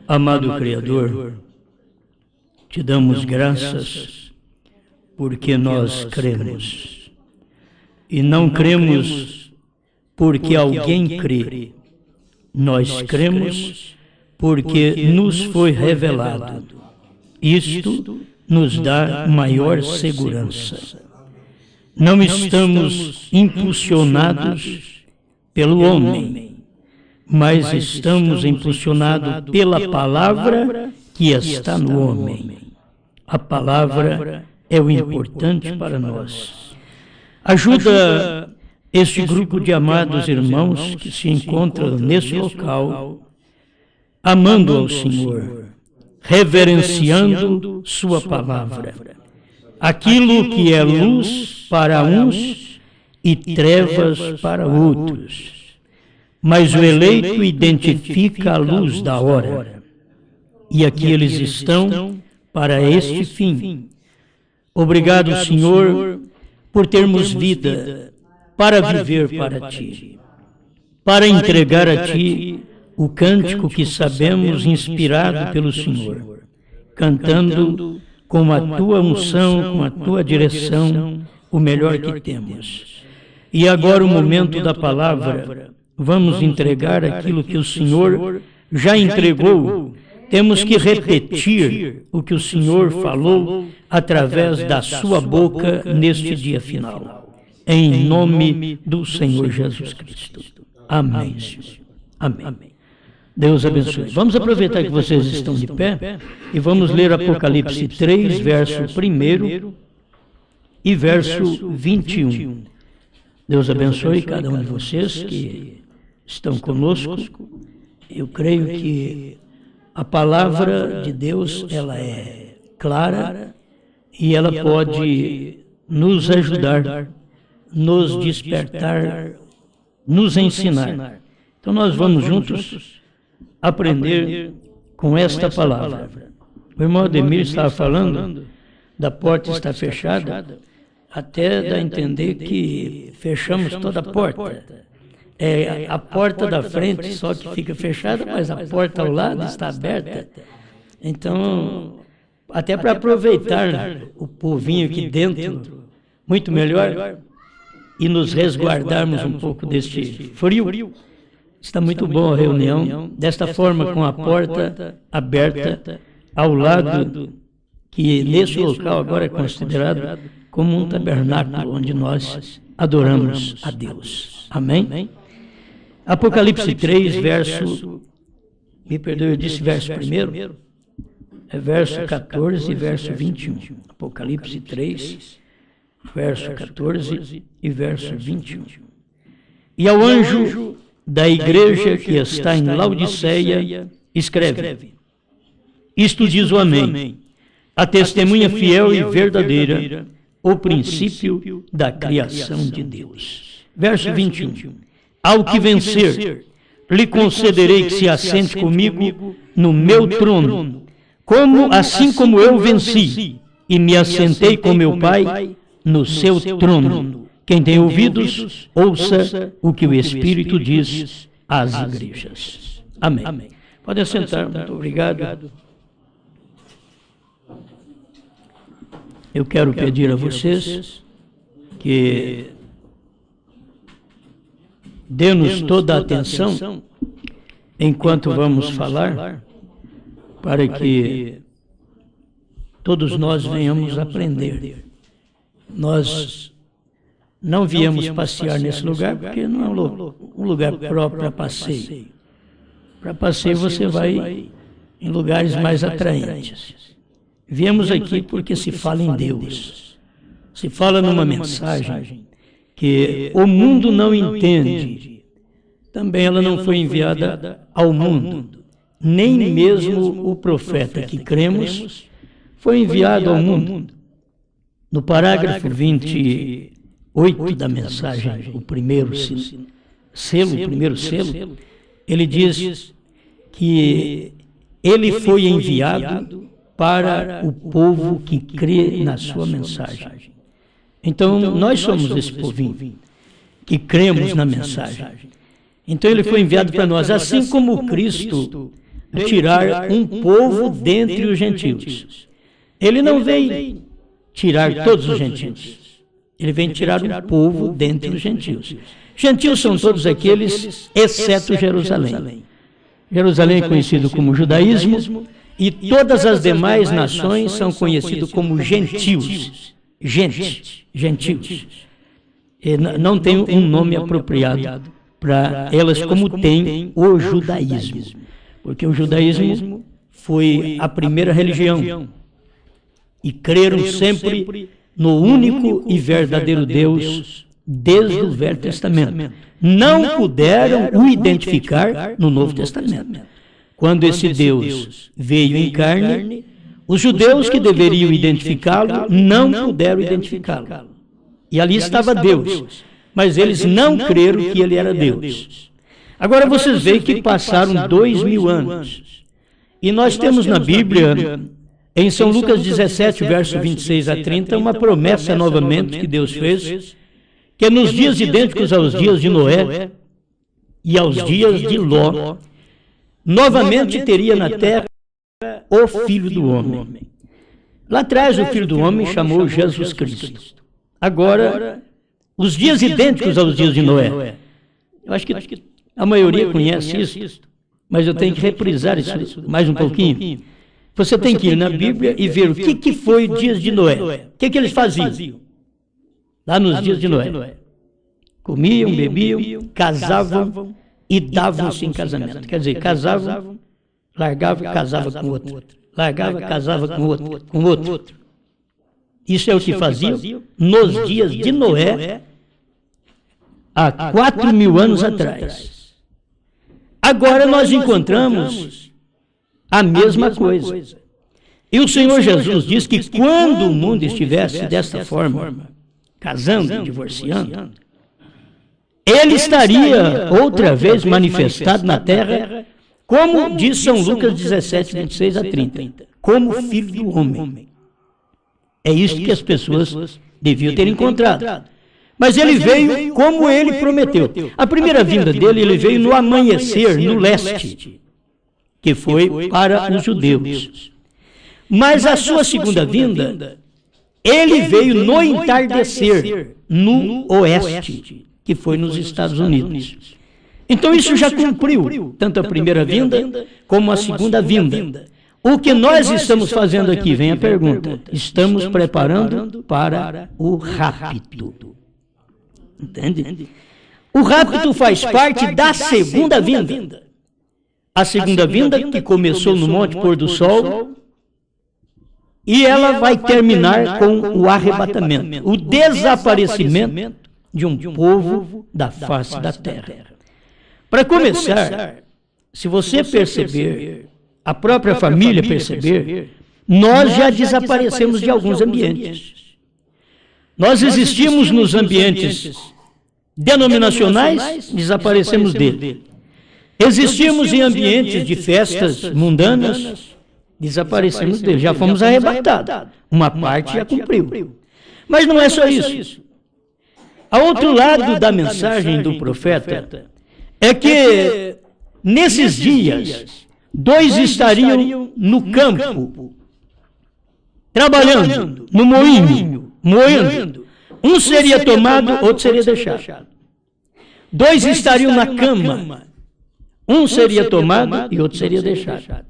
Amado Criador, te damos graças porque nós cremos. E não cremos porque alguém crê. Nós cremos porque nos foi revelado. Isto nos dá maior segurança. Não estamos impulsionados pelo homem, mas estamos impulsionados pela palavra que está no homem. A palavra é o importante para nós. Ajuda este grupo de amados irmãos que se encontram nesse local, amando ao Senhor, reverenciando sua palavra. Aquilo que é luz para uns e trevas para outros. Mas o eleito identifica a luz da hora. E aqui eles estão para este fim. Obrigado, Senhor, por termos vida para viver para Ti. Para entregar a Ti o cântico que sabemos inspirado pelo Senhor. Cantando com a Tua unção, com a Tua direção, o melhor que temos. E agora o momento da palavra. Vamos entregar aquilo que o Senhor já entregou. Temos que repetir o que o Senhor falou através da sua boca neste dia final. Em nome do Senhor Jesus Cristo. Amém, Senhor. Amém. Deus abençoe. Vamos aproveitar que vocês estão de pé e vamos ler Apocalipse 3, verso 1 e verso 21. Deus abençoe cada um de vocês que estão conosco. Eu creio que a palavra de Deus, ela é clara e ela pode nos ajudar, nos despertar, nos ensinar. Então nós vamos juntos aprender com esta palavra. O irmão Ademir estava falando da porta estar fechada, até dá a entender que fechamos toda a porta. É a porta da frente só que fica fechada, mas a porta ao lado está aberta. Então, até para aproveitar o povinho aqui dentro, muito melhor, e nos resguardarmos um pouco deste frio. Está muito boa a reunião, desta forma com a porta aberta ao lado, que nesse local agora é considerado como um tabernáculo onde nós adoramos a Deus. Amém? Apocalipse 3, verso... Me perdoe, eu disse verso 1. É verso 14 e verso 21. Apocalipse 3, verso 14 e verso 21. E ao anjo da igreja que está em Laodiceia, escreve: Isto diz o Amém, a testemunha fiel e verdadeira, o princípio da criação de Deus. Verso 21. Ao que vencer, lhe concederei que se assente comigo no meu trono, assim como eu venci e me assentei com meu Pai no seu trono. Quem tem ouvidos, ouça o que o Espírito diz às igrejas. Amém. Podem sentar, muito obrigado. Eu quero pedir a vocês que dê-nos toda a atenção enquanto vamos falar, para que todos nós venhamos aprender. Nós não viemos passear nesse lugar, porque não é um lugar próprio para passeio. Para passeio você vai em lugares mais atraentes. Viemos aqui porque se fala em Deus. Se fala numa mensagem que o mundo não entende. Também ela não foi enviada ao mundo. Nem mesmo o profeta que cremos foi enviado ao mundo. No parágrafo 28 da mensagem, o primeiro selo, ele diz que ele foi enviado para o povo que crê na sua mensagem. Então, nós somos esse povinho que cremos na mensagem. Então, ele foi enviado para nós, assim como Cristo tirar um povo dentre os gentios. Ele não veio tirar todos os gentios. Ele vem tirar um povo dentre os gentios. Gentios são todos aqueles, exceto Jerusalém. Jerusalém é conhecido como judaísmo, e todas as demais nações são conhecidas como gentios. Gentios. E não tem um nome apropriado para elas, como tem o judaísmo. Porque o judaísmo foi a primeira religião. E creram sempre no único e verdadeiro Deus desde o Velho Testamento. Não puderam o identificar no Novo Testamento. Quando esse Deus veio em carne, os judeus que deveriam identificá-lo não puderam identificá-lo. E ali estava Deus, mas eles não creram que ele era Deus. Agora vocês veem que passaram 2000 anos. E nós temos na Bíblia, em São Lucas 17, verso 26 a 30, uma promessa novamente que Deus fez, que nos dias idênticos aos dias de Noé e aos dias de Ló, novamente teria na terra o Filho do Homem. Lá atrás o Filho do Homem chamou Jesus Cristo. Agora, os dias idênticos aos dias de Noé. Eu acho que a maioria conhece isso, mas eu tenho que reprisar isso mais um pouquinho. Você tem que ir na Bíblia e ver o que foi os dias de Noé. O que eles faziam lá nos dias de Noé? Comiam, bebiam, casavam e davam-se em casamento. Quer dizer, casavam, largava, casava com outro. Largava, casava com outro. Isso é o que faziam nos dias de Noé, há 4.000 anos atrás. Agora nós encontramos a mesma coisa. E o Senhor Jesus diz que quando o mundo estivesse desta forma, casando e divorciando, ele estaria outra vez manifestado na terra, como diz São Lucas 17, 26 a 30, como Filho do Homem. É isso que as pessoas deviam ter encontrado. Mas ele veio como ele prometeu. A primeira vinda dele, ele veio no amanhecer, no leste, que foi para os judeus. Mas a sua segunda vinda, ele veio no entardecer, no oeste, que foi nos Estados Unidos. Então isso já cumpriu, tanto a primeira vinda como a segunda vinda. O que nós estamos fazendo aqui, vem a pergunta, estamos preparando para o rapto. Entende? O rapto faz parte da segunda vinda. A segunda vinda que começou no Monte Pôr do Sol, e ela vai terminar com o arrebatamento, o desaparecimento de um povo da face da terra. Para começar, se você perceber, a própria família perceber, nós já desaparecemos de alguns ambientes. Nós existimos nos ambientes denominacionais, desaparecemos dele. Existimos em ambientes de festas mundanas, desaparecemos dele. Já fomos arrebatados. Uma parte já cumpriu. Mas não é só isso. A outro lado da mensagem do profeta é que nesses dias, dois estariam no campo, trabalhando, no moinho, moendo. Um seria tomado, outro seria deixado. Dois estariam na cama. Um seria tomado e outro seria deixado.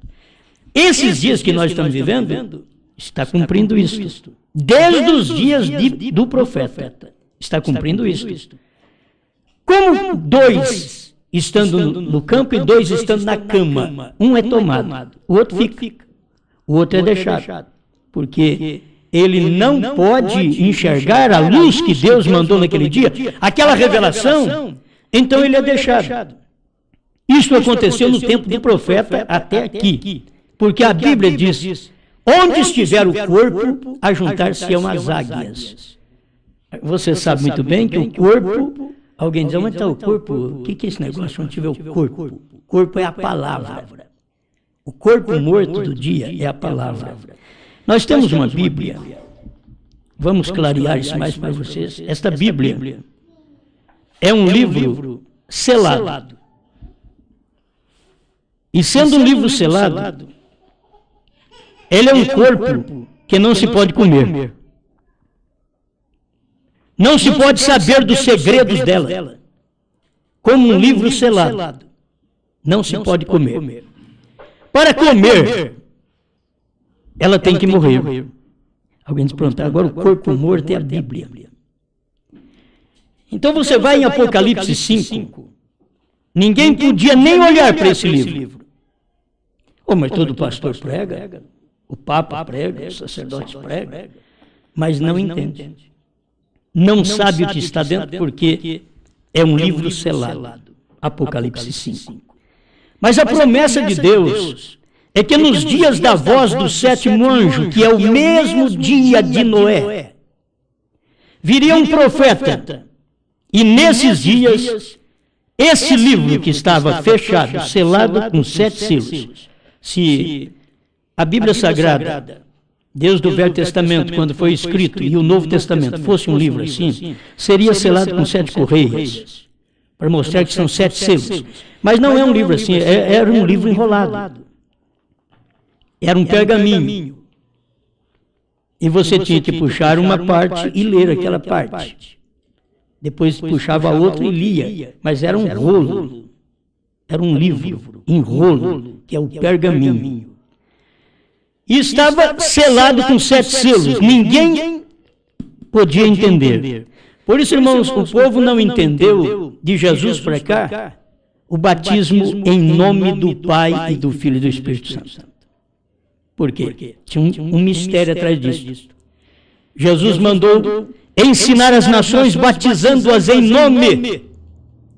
Esses dias que nós estamos vivendo, está cumprindo isso. Desde os dias do profeta, está cumprindo isso. Como dois estando no campo e dois estando na cama, um é tomado, o outro fica, o outro é deixado. Porque ele não pode enxergar a luz que Deus mandou naquele dia, aquela revelação, então ele é deixado. Isso aconteceu no tempo do profeta até aqui, porque a Bíblia diz, onde estiver o corpo, ajuntar-se-ão as águias. Você sabe muito bem que o corpo, alguém diz, onde está o corpo? O que é esse negócio onde tiver o corpo? O corpo é a palavra. O corpo morto do dia é a palavra. Nós temos uma Bíblia, vamos clarear isso mais para vocês. Esta Bíblia é um livro selado. E sendo um livro selado, ele é um corpo que não se pode comer. Não se pode saber dos segredos dela. Como um livro selado, não se pode comer. Para comer, ela tem que morrer. Alguém diz, pronto, agora o corpo morto é a Bíblia. Então você vai em Apocalipse 5, ninguém podia nem olhar para esse livro. Oh, mas todo pastor prega, o Papa prega, o sacerdote prega, mas não entende. Não sabe o que está dentro, porque é um livro selado. Apocalipse 5. Mas a promessa de Deus é que nos dias da voz do sétimo anjo, que é o mesmo dia de Noé, viria um profeta, e nesses dias, esse livro que estava fechado, selado com 7 selos, se a Bíblia Sagrada, Deus do Velho Testamento, quando foi escrito, e o Novo Testamento fosse um livro assim, seria selado com 7 correias, para mostrar que são 7 selos. Mas não é um livro assim, era um livro enrolado. Era um pergaminho. E você tinha que puxar uma parte e ler aquela parte. Depois puxava a outra e lia. Mas era um rolo. Era um livro em rolo, que é o pergaminho. E estava selado com 7 selos. Ninguém podia entender. Por isso, irmãos, o povo não entendeu de Jesus para cá o batismo em nome do Pai e do Filho e do Espírito Santo. Por quê? Tinha um mistério atrás disso. Jesus mandou ensinar as nações, batizando-as em nome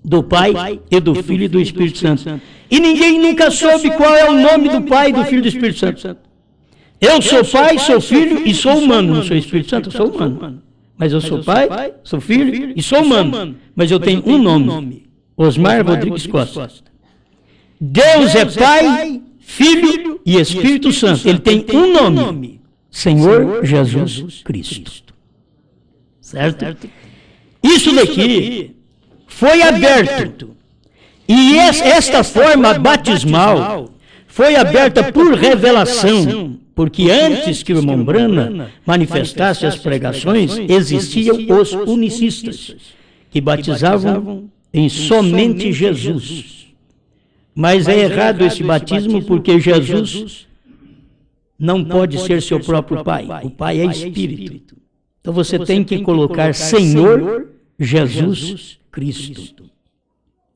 do Pai e do Filho e do Espírito Santo. E ninguém nunca soube qual é o nome do Pai, do Filho e do Espírito Santo. Eu sou Pai, sou Filho e sou humano. Não sou Espírito Santo, eu sou humano. Mas eu sou Pai, sou Filho e sou humano. Mas eu tenho um nome, Osmar Rodrigues Costa. Deus é Pai, Filho e Espírito Santo. Ele tem um nome, Senhor Jesus Cristo. Certo? Isso daqui foi aberto. E esta forma batismal foi aberta por revelação, porque antes que o irmão Brana manifestasse as pregações, existiam os unicistas, que batizavam em somente Jesus. Mas é errado esse batismo, porque Jesus não pode ser seu próprio Pai. O Pai é Espírito. Então você tem que colocar Senhor Jesus Cristo.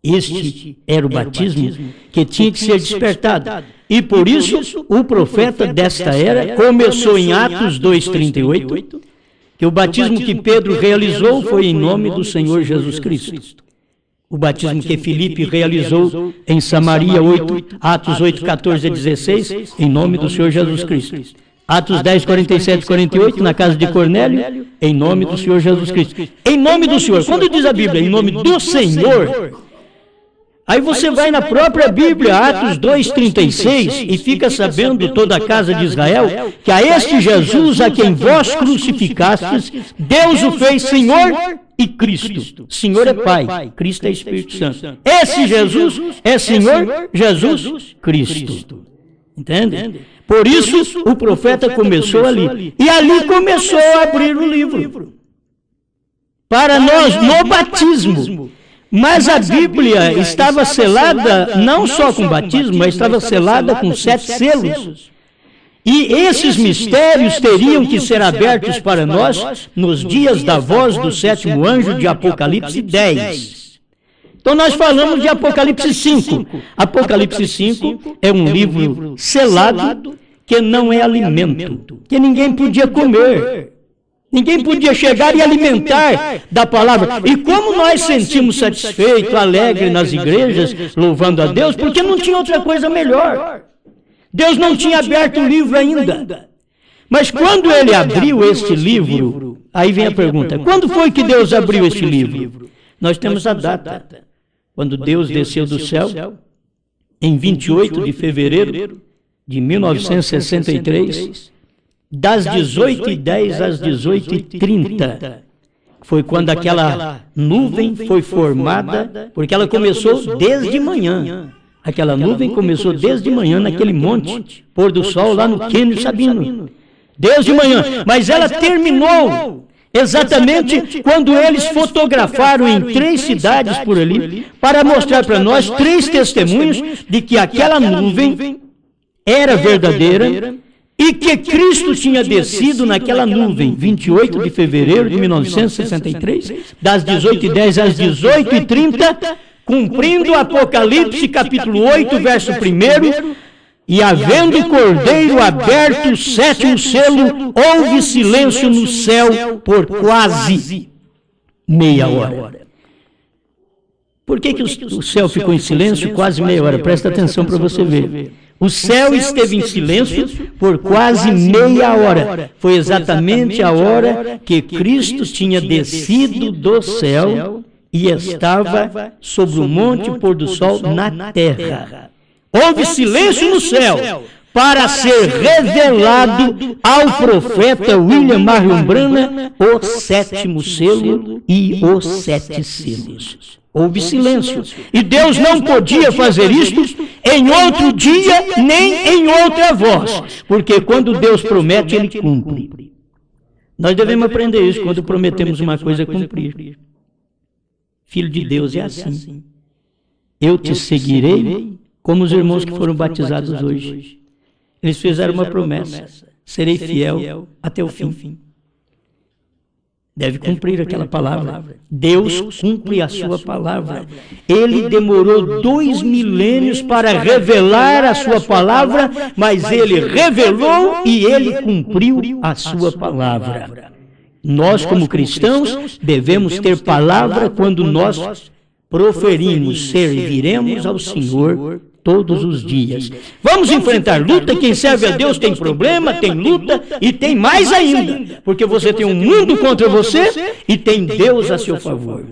Este era o batismo que tinha que ser despertado. E por isso o profeta desta era começou em Atos 2,38, que o batismo que Pedro realizou foi em nome do Senhor Jesus Cristo. O batismo que Filipe realizou em Samaria, Atos 8, 14 a 16, em nome do Senhor Jesus Cristo. Atos 10, 47 e 48, na casa de Cornélio, em nome do Senhor Jesus Cristo. Em nome do Senhor. Quando diz a Bíblia, em nome do Senhor, aí você vai na própria Bíblia, Atos 2,36, e fica sabendo toda a casa de Israel, que a este Jesus a quem vós crucificastes, Deus o fez Senhor e Cristo. Senhor é Pai, Cristo é Espírito Santo. Esse Jesus é Senhor Jesus Cristo. Entende? Por isso o profeta começou ali. E ali começou a abrir o livro. Para nós, no batismo. Mas a Bíblia estava selada não só com batismo, mas estava selada com 7 selos. E esses mistérios teriam que ser abertos para nós nos dias da voz do sétimo anjo de Apocalipse 10. Então nós falamos de Apocalipse 5. Apocalipse 5 é um livro selado que não é alimento, que ninguém podia comer. Ninguém podia chegar e alimentar da palavra. E como nós sentimos satisfeitos, alegres nas igrejas, louvando a Deus, porque não tinha outra coisa melhor. Deus não tinha aberto o livro ainda. Mas quando ele abriu este livro, aí vem a pergunta, quando foi que Deus abriu este livro? Nós temos a data. Quando Deus desceu do céu, em 28 de fevereiro de 1963, das 18h10 às 18h30, foi quando aquela nuvem foi formada, porque ela começou desde manhã. Aquela nuvem começou desde manhã naquele monte, pôr do sol lá no Quênio Sabino. Desde manhã, mas ela terminou exatamente quando eles fotografaram em 3 cidades por ali, para mostrar para nós 3 testemunhos de que aquela nuvem era verdadeira e que Cristo tinha descido naquela nuvem, 28 de fevereiro de 1963, das 18h10 às 18h30, cumprindo Apocalipse capítulo 8, verso 1, e havendo o cordeiro aberto o 7º selo, houve silêncio no céu por quase meia hora. Por que o céu ficou em silêncio quase meia hora? Presta atenção para você ver. O céu esteve em silêncio por quase meia hora. Foi exatamente a hora que Cristo tinha descido do céu e estava sobre o monte pôr do sol na terra. Houve silêncio no céu para ser revelado ao profeta William Marion Branham o 7º selo e os 7 selos. Houve silêncio. E Deus não podia fazer isto em outro dia, nem em outra voz. Porque quando Deus promete, Ele cumpre. Nós devemos aprender isso quando prometemos uma coisa, cumprir. Filho de Deus é assim. Eu te seguirei como os irmãos que foram batizados hoje. Eles fizeram uma promessa. Serei fiel até o fim. Deve cumprir aquela palavra. Deus cumpre a sua palavra. Ele demorou 2 milênios para revelar a sua palavra, mas ele revelou e ele cumpriu a sua palavra. Nós, como cristãos, devemos ter palavra quando nós proferimos, serviremos ao Senhor todos os dias. Vamos enfrentar luta. Quem serve a Deus tem problema, tem luta e tem mais ainda, porque você tem um mundo contra você e tem Deus a seu favor.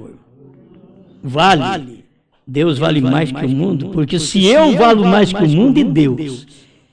Vale. Deus vale mais que o mundo, porque se eu valo mais que o mundo e Deus,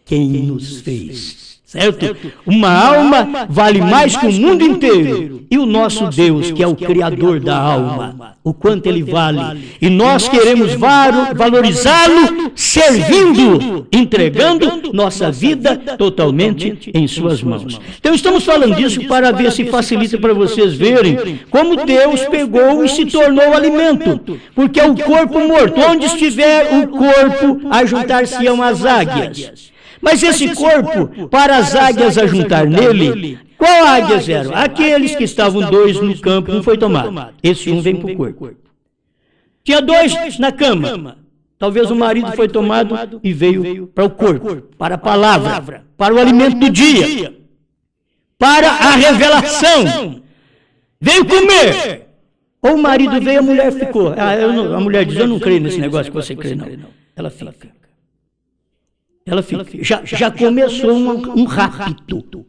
quem nos fez? Certo? Uma alma vale mais que o mundo inteiro. E o nosso Deus, que é o Criador da alma, o quanto Ele vale. E nós queremos valorizá-lo servindo, entregando nossa vida totalmente em suas mãos. Então estamos falando disso para ver se facilita para vocês verem como Deus pegou e se tornou alimento. Porque é o corpo morto. Onde estiver o corpo, ajuntar-se-ão as águias. Mas esse corpo, para as águias ajuntar nele, qual águias eram? Aqueles que estavam 2 no campo, um foi tomado. Esse um vem para o corpo. Tinha 2 na cama. Talvez o marido foi tomado e veio para o corpo, para a palavra, para o alimento do dia, para a revelação. Veio comer. Ou o marido veio, a mulher ficou. A mulher diz, eu não creio nesse negócio que você crê, não. Ela fica. Já começou um rapto.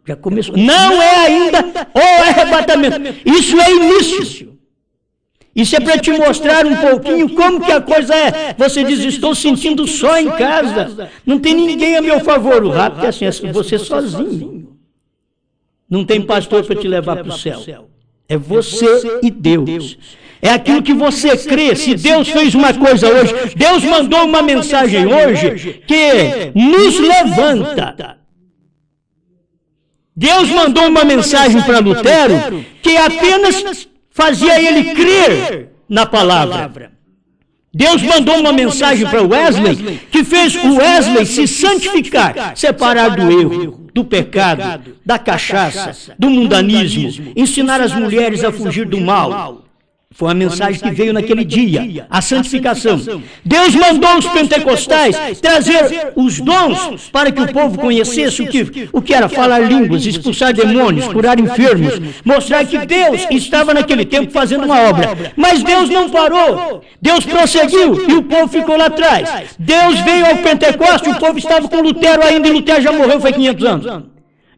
Já começou. Não é ainda o arrebatamento. Isso é início. Isso é para te mostrar um pouquinho como que a coisa é. Você diz, estou sentindo só em casa. Não tem ninguém a meu favor. O rapto é assim, você sozinho. Não tem pastor para te levar para o céu. É você e Deus. É aquilo que você crê. Se Deus fez uma coisa hoje, Deus mandou uma mensagem hoje que nos levanta. Deus mandou uma mensagem para Lutero que apenas fazia ele crer na palavra. Deus mandou uma mensagem para Wesley que fez o Wesley se santificar, separar do erro, do pecado, da cachaça, do mundanismo, ensinar as mulheres a fugir do mal. Foi a mensagem que veio naquele dia, a santificação. Deus mandou os pentecostais trazer os dons para que o povo conhecesse o que era falar línguas, expulsar demônios, curar enfermos, mostrar que Deus estava naquele tempo fazendo uma obra. Mas Deus não parou, Deus prosseguiu e o povo ficou lá atrás. Deus veio ao Pentecostes, o povo estava com Lutero ainda e Lutero já morreu, foi 500 anos.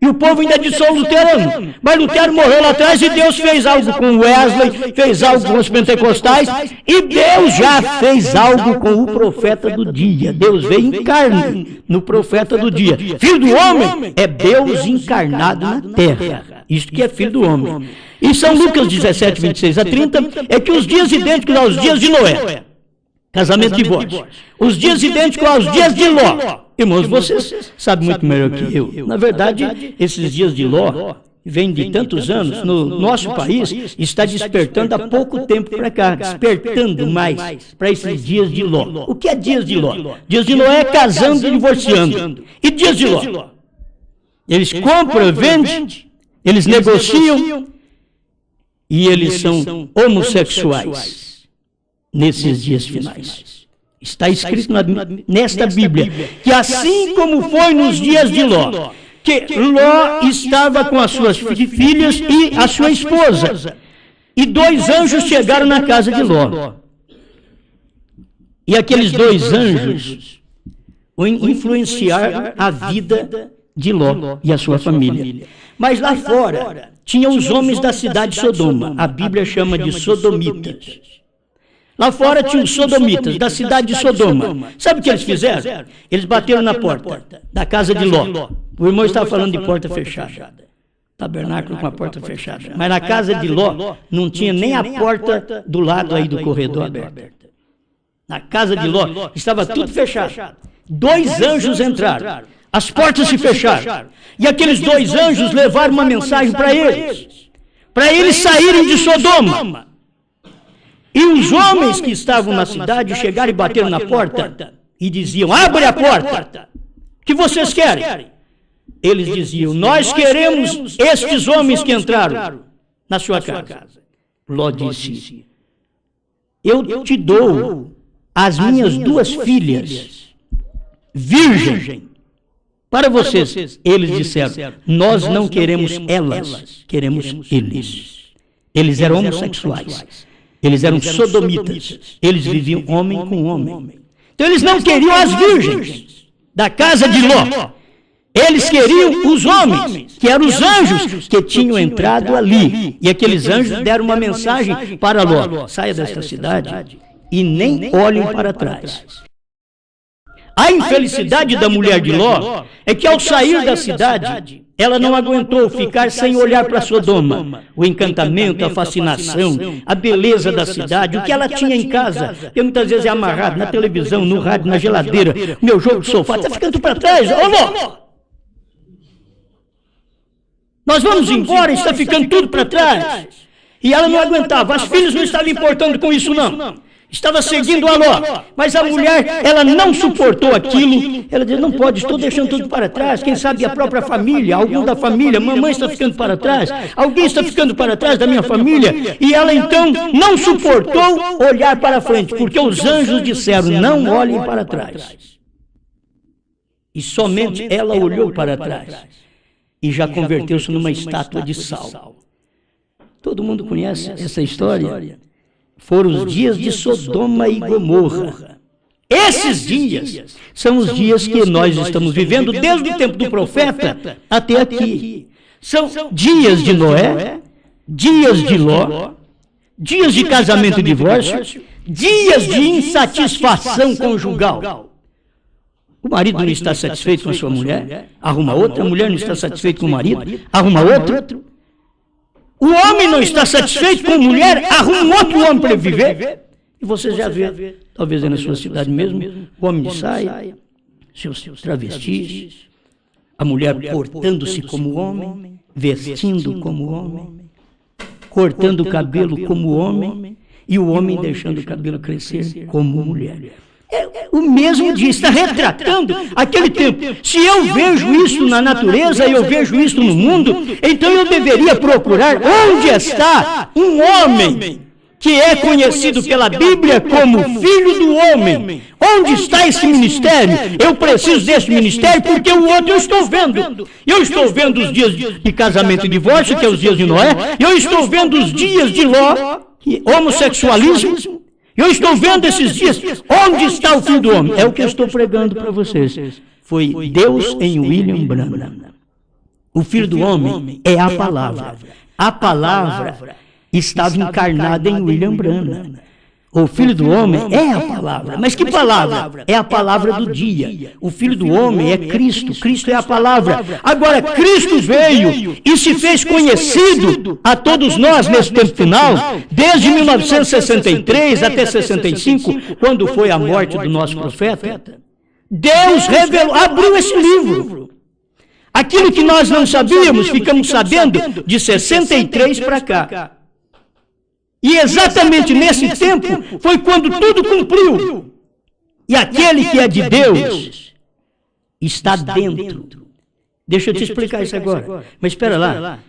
E o povo ainda disse o luterano. Mas Lutero morreu lá atrás e Deus fez algo com Wesley, fez algo com os pentecostais, e Deus já fez algo com o profeta do dia. Deus veio em carne no profeta do dia. Filho do homem é Deus encarnado na terra. Isto que é filho do homem. E São Lucas 17, 26 a 30, é que os dias idênticos aos dias de Noé. Casamento e divórcio. Os dias idênticos aos dias de Ló. Irmãos, vocês sabem muito melhor que eu. Na verdade, esses dias de Ló vêm de tantos anos. No nosso país, está despertando há pouco tempo para cá. Despertando mais para esses dias de Ló. O que é dias de Ló? Dias de Ló é casando e divorciando. E dias de Ló? Eles compram, vendem, eles negociam e eles são homossexuais nesses dias finais. Está escrito nesta Bíblia que assim como foi nos dias de Ló, que Ló estava com as suas filhas e a sua esposa, e 2 anjos chegaram na casa de Ló. E aqueles 2 anjos o influenciaram a vida de Ló e a sua família. Mas lá fora tinham os homens da cidade de Sodoma. A Bíblia chama de sodomitas. Lá fora tinham os sodomitas da cidade de Sodoma. Sabe o que eles fizeram? Eles bateram na porta da casa de Ló. O irmão estava falando de porta fechada. Tabernáculo com a porta fechada. Mas na casa de Ló não tinha nem a porta do lado aí do corredor aberta. Na casa de Ló estava tudo fechado. 2 anjos entraram. As portas se fecharam. E aqueles 2 anjos levaram uma mensagem para eles saírem de Sodoma. E os homens que estavam na cidade chegaram e bateram na porta e diziam: abre a porta, o que vocês querem? Eles diziam: nós queremos estes homens que entraram na sua casa. Ló disse: eu te dou as minhas 2 filhas, virgem, para vocês. Eles disseram: nós não queremos elas, queremos eles. Eles eram homossexuais. Eles eram sodomitas. Eles viviam homem com homem. Então eles não queriam as virgens da casa de Ló. Eles queriam os homens, que eram os anjos que tinham entrado ali. E aqueles anjos deram uma mensagem para Ló: saia desta cidade e nem olhem para trás. A infelicidade da mulher de Ló é que ao sair da cidade, ela não aguentou ficar sem olhar para Sodoma. O encantamento, a fascinação, a beleza da cidade, o que ela tinha em casa, que muitas vezes é amarrado na televisão, no rádio, na geladeira, meu jogo de sofá, está ficando para trás. Ô Ló! Nós vamos embora, está ficando tudo para trás. E ela não aguentava, as filhas não estavam importando com isso não. Estava seguindo a Ló, mas a mulher, ela não suportou aquilo. Ela disse: não pode, estou deixando tudo para trás. Quem sabe a própria família, algum da família, mamãe está ficando para trás, alguém está ficando para trás da minha família. E ela então não suportou olhar para frente, porque os anjos disseram: não olhem para trás. E somente ela olhou para trás e já converteu-se numa estátua de sal. Todo mundo conhece essa história? Foram os dias de Sodoma e Gomorra. Esses dias são os dias que nós estamos vivendo desde o tempo do profeta até aqui. São dias de Noé, dias de Ló, dias de casamento e divórcio, dias de insatisfação conjugal. O marido não está satisfeito com a sua mulher, arruma outra. A mulher não está satisfeita com o marido, arruma outro. O homem não está satisfeito com a mulher, arruma outro homem para viver. E você já vê, talvez aí na sua cidade mesmo, o homem de saia, seus travestis, a mulher portando-se como homem, vestindo como homem, cortando o cabelo como homem, e o homem deixando o cabelo crescer como mulher. O mesmo dia está retratando aquele tempo. Se eu vejo isso na natureza, eu vejo isso no mundo, então eu deveria procurar onde está um homem que é conhecido pela Bíblia como Filho do Homem. Onde está esse ministério? Eu preciso desse ministério porque o outro eu estou vendo. Eu estou vendo os dias de casamento e divórcio, que é os dias de Noé. Eu estou vendo os dias de Ló, homossexualismo. Eu estou vendo esses dias. Onde está o Filho do Homem? É o que eu estou pregando para vocês. Foi Deus em William Branham. O Filho do Homem é a palavra. A palavra estava encarnada em William Branham. O Filho do Homem é a palavra. Mas que palavra? É a palavra do dia. O Filho do Homem é Cristo. Cristo é a palavra. Agora, Cristo veio e se fez conhecido a todos nós nesse tempo final, desde 1963 até 65, quando foi a morte do nosso profeta. Deus revelou, abriu esse livro. Aquilo que nós não sabíamos, ficamos sabendo de 63 para cá. E exatamente nesse tempo foi quando tudo cumpriu. E aquele que é de Deus está dentro. Deixa eu te explicar isso agora. Mas espera lá.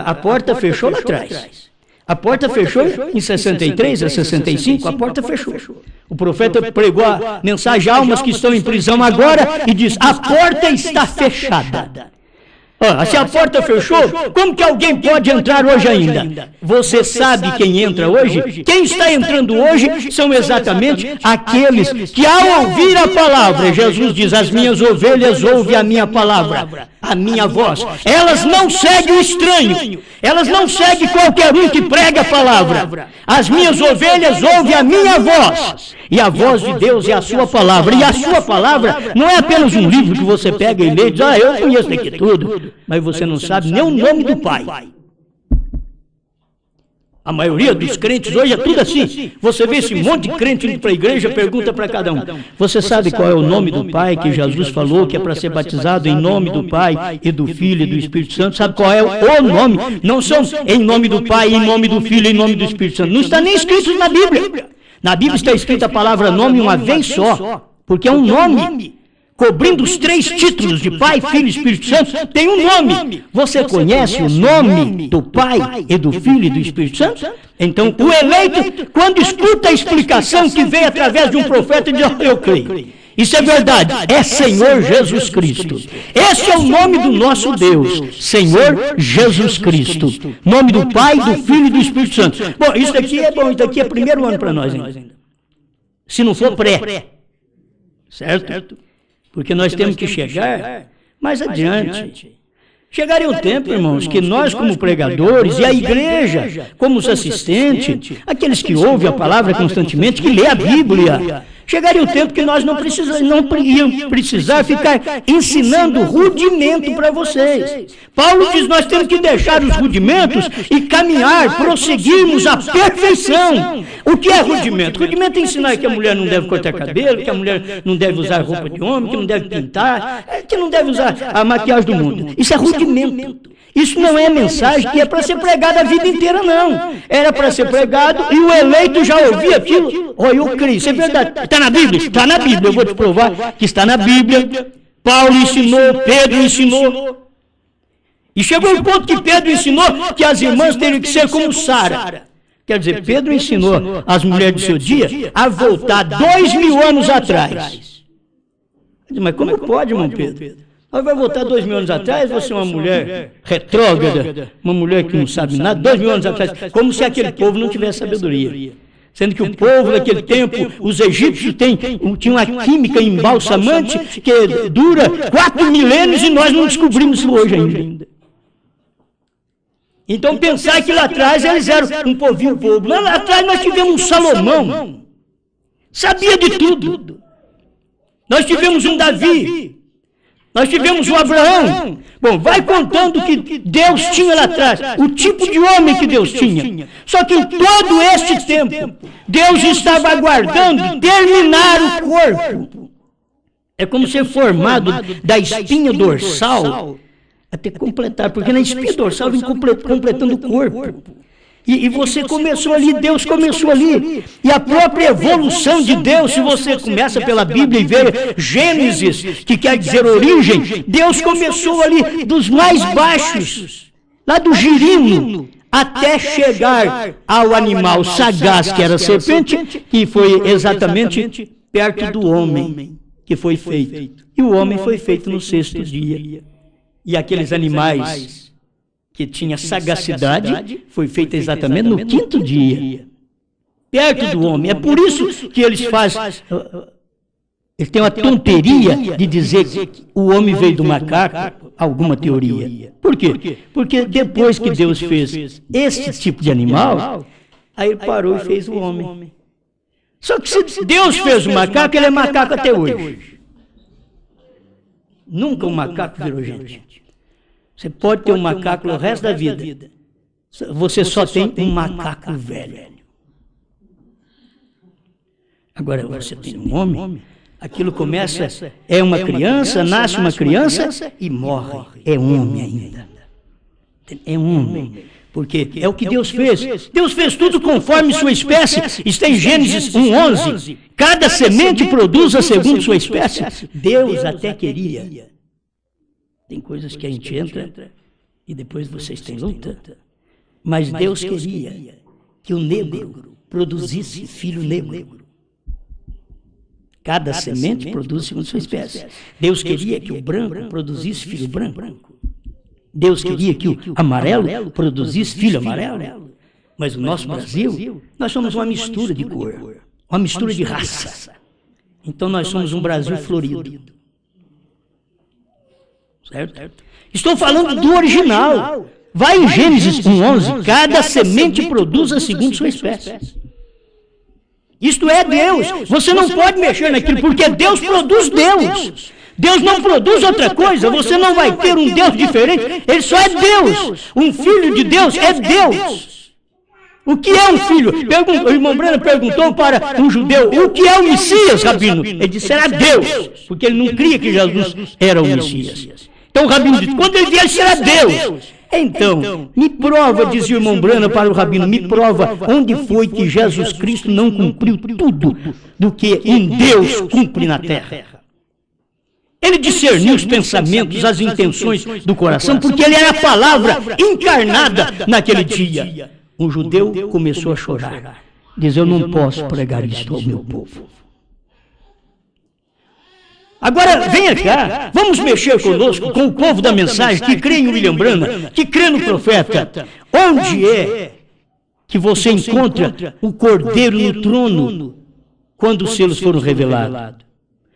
A porta fechou lá atrás. A porta fechou em 63 a 65, a porta fechou. O profeta pregou a mensagem a almas que estão em prisão agora e diz: a porta está fechada. Se a porta fechou, como que alguém pode entrar hoje ainda? Você sabe quem entra hoje? Quem está entrando hoje são exatamente aqueles que, ao ouvir a palavra, Jesus diz: as minhas ovelhas ouvem a minha palavra, a minha voz. Elas não seguem o estranho, elas não seguem qualquer um que prega a palavra. As minhas ovelhas ouvem a minha voz. E a voz de Deus é a sua palavra. E a sua palavra não é apenas um livro que você pega e lê e diz: eu conheço aqui tudo. Mas você não sabe nem o nome do Pai. A maioria dos crentes hoje é tudo assim. Você vê esse monte de crente indo para a igreja, pergunta para cada um: você sabe qual é o nome do Pai que Jesus falou que é para ser batizado em nome do Pai e do Filho e do Espírito Santo? Sabe qual é o nome? Não são em nome do Pai, em nome do Filho, em nome do Espírito Santo. Não está nem escrito na Bíblia. Na Bíblia está escrita a palavra nome uma vez só, porque é um nome. Cobrindo os 3 títulos de Pai, Filho e Espírito Santo, tem um nome. Você conhece o nome do Pai e do Filho e do Espírito Santo? Então, o eleito, quando escuta a explicação que veio através de um profeta, diz: eu creio. Isso é verdade, é Senhor Jesus Cristo. Esse é o nome do nosso Deus, Senhor Jesus Cristo. Nome do Pai, do Filho e do Espírito Santo. Bom, isso daqui é primeiro ano para nós ainda. Se não for pré. Certo? Porque nós temos que chegar mais adiante. Chegaria o tempo, irmãos, que nós como pregadores e a igreja como os assistentes, aqueles que ouvem a palavra constantemente, que lê a Bíblia, chegaria o tempo que nós não iam precisar ficar ensinando rudimento para vocês. Paulo diz: nós temos que deixar os rudimentos e caminhar, prosseguirmos a perfeição. O que é rudimento? Rudimento é ensinar que a mulher não deve cortar cabelo, que a mulher não deve usar roupa de homem, que não deve pintar, que não deve usar a maquiagem do mundo. Isso é rudimento. Isso não é mensagem que é para ser pregada a vida inteira, não. Era para ser pregado e o eleito já ouvia aquilo. Eu creio, isso é verdade. Está na Bíblia? Está na Bíblia. Eu vou te provar que está na Bíblia. Paulo ensinou, Pedro ensinou. E chegou um ponto que Pedro ensinou que as irmãs teriam que ser como Sara. Quer dizer, Pedro ensinou as mulheres do seu dia a voltar 2000 anos atrás. Mas como pode, irmão Pedro? Vai voltar 2000 anos atrás, você é uma mulher retrógrada, uma mulher que não sabe nada, 2000 anos atrás, como se aquele povo não tivesse sabedoria. Sendo que o povo daquele tempo, os egípcios tinham uma química embalsamante que dura 4 milênios e nós não descobrimos isso hoje ainda. Então pensar que lá atrás eles eram um povinho bobo. Lá atrás nós tivemos um Salomão, sabia de tudo. Nós tivemos um Davi. Nós tivemos o Abraão. Bom, vai contando o que Deus tinha lá atrás, o tipo de homem que Deus tinha. Só que em todo este tempo, Deus estava aguardando terminar o corpo. É como ser formado da espinha dorsal até completar, porque na espinha dorsal vem completando o corpo. E você começou ali, Deus começou ali. E a própria evolução de Deus, se você começa pela Bíblia e vê Gênesis, que quer dizer origem, Deus começou ali dos mais baixos, lá do girino, até chegar ao animal sagaz, que era a serpente, que foi exatamente perto do homem que foi feito. E o homem foi feito no 6º dia. E aqueles animais que tinha sagacidade, foi feita exatamente no 5º dia, perto do homem. É por isso que eles fazem, eles têm uma tonteria de dizer que o homem veio do macaco, alguma teoria. Por quê? Porque depois que Deus fez esse tipo de animal, aí ele parou e fez o homem. Só que se Deus fez o macaco, ele é macaco até hoje. Nunca um macaco virou gente. Você pode ter um macaco o resto da vida. Você só tem um macaco velho. Agora você tem um homem, aquilo começa, é uma criança, nasce uma criança e morre. É homem ainda. É homem. Porque é o que Deus fez. Deus fez tudo conforme sua espécie. Está em Gênesis 1:11. Cada semente produza segundo sua espécie. Deus até queria. Tem coisas que a gente entra e depois vocês têm luta. Mas Deus queria que o negro produzisse filho negro. Cada semente produz segundo sua espécie. Deus queria que o branco produzisse filho branco. Deus queria que o amarelo produzisse filho amarelo. Mas o nosso Brasil, nós somos uma mistura de cor, uma mistura de raça. Então nós somos um Brasil florido. Certo? Estou falando do original. Vai em Gênesis 1:11, cada semente produza segundo sua espécie. Isto é Deus. Você não pode mexer naquilo, porque Deus produz Deus. Deus não produz outra coisa. Você não vai ter um Deus diferente. Ele só é Deus. Um filho de Deus é Deus. O que é um filho? O irmão Breno perguntou para um judeu, o que é o Messias, Rabino? Ele disse, será Deus, porque ele não cria que Jesus era o Messias. Então o Rabino disse, quando ele vier, ele será Deus. Então, me prova, dizia o irmão Brana para o Rabino, me prova onde foi que Jesus Cristo não cumpriu tudo do que em Deus cumpre na terra. Ele discerniu os pensamentos, as intenções do coração, porque ele era a palavra encarnada naquele dia. Um judeu começou a chorar. Diz, eu não posso pregar isto ao meu povo. Agora, venha cá, vamos mexer conosco, com o povo da mensagem, que crê em William Branham, que crê no profeta. Onde é que você encontra o cordeiro no trono quando os selos foram revelados?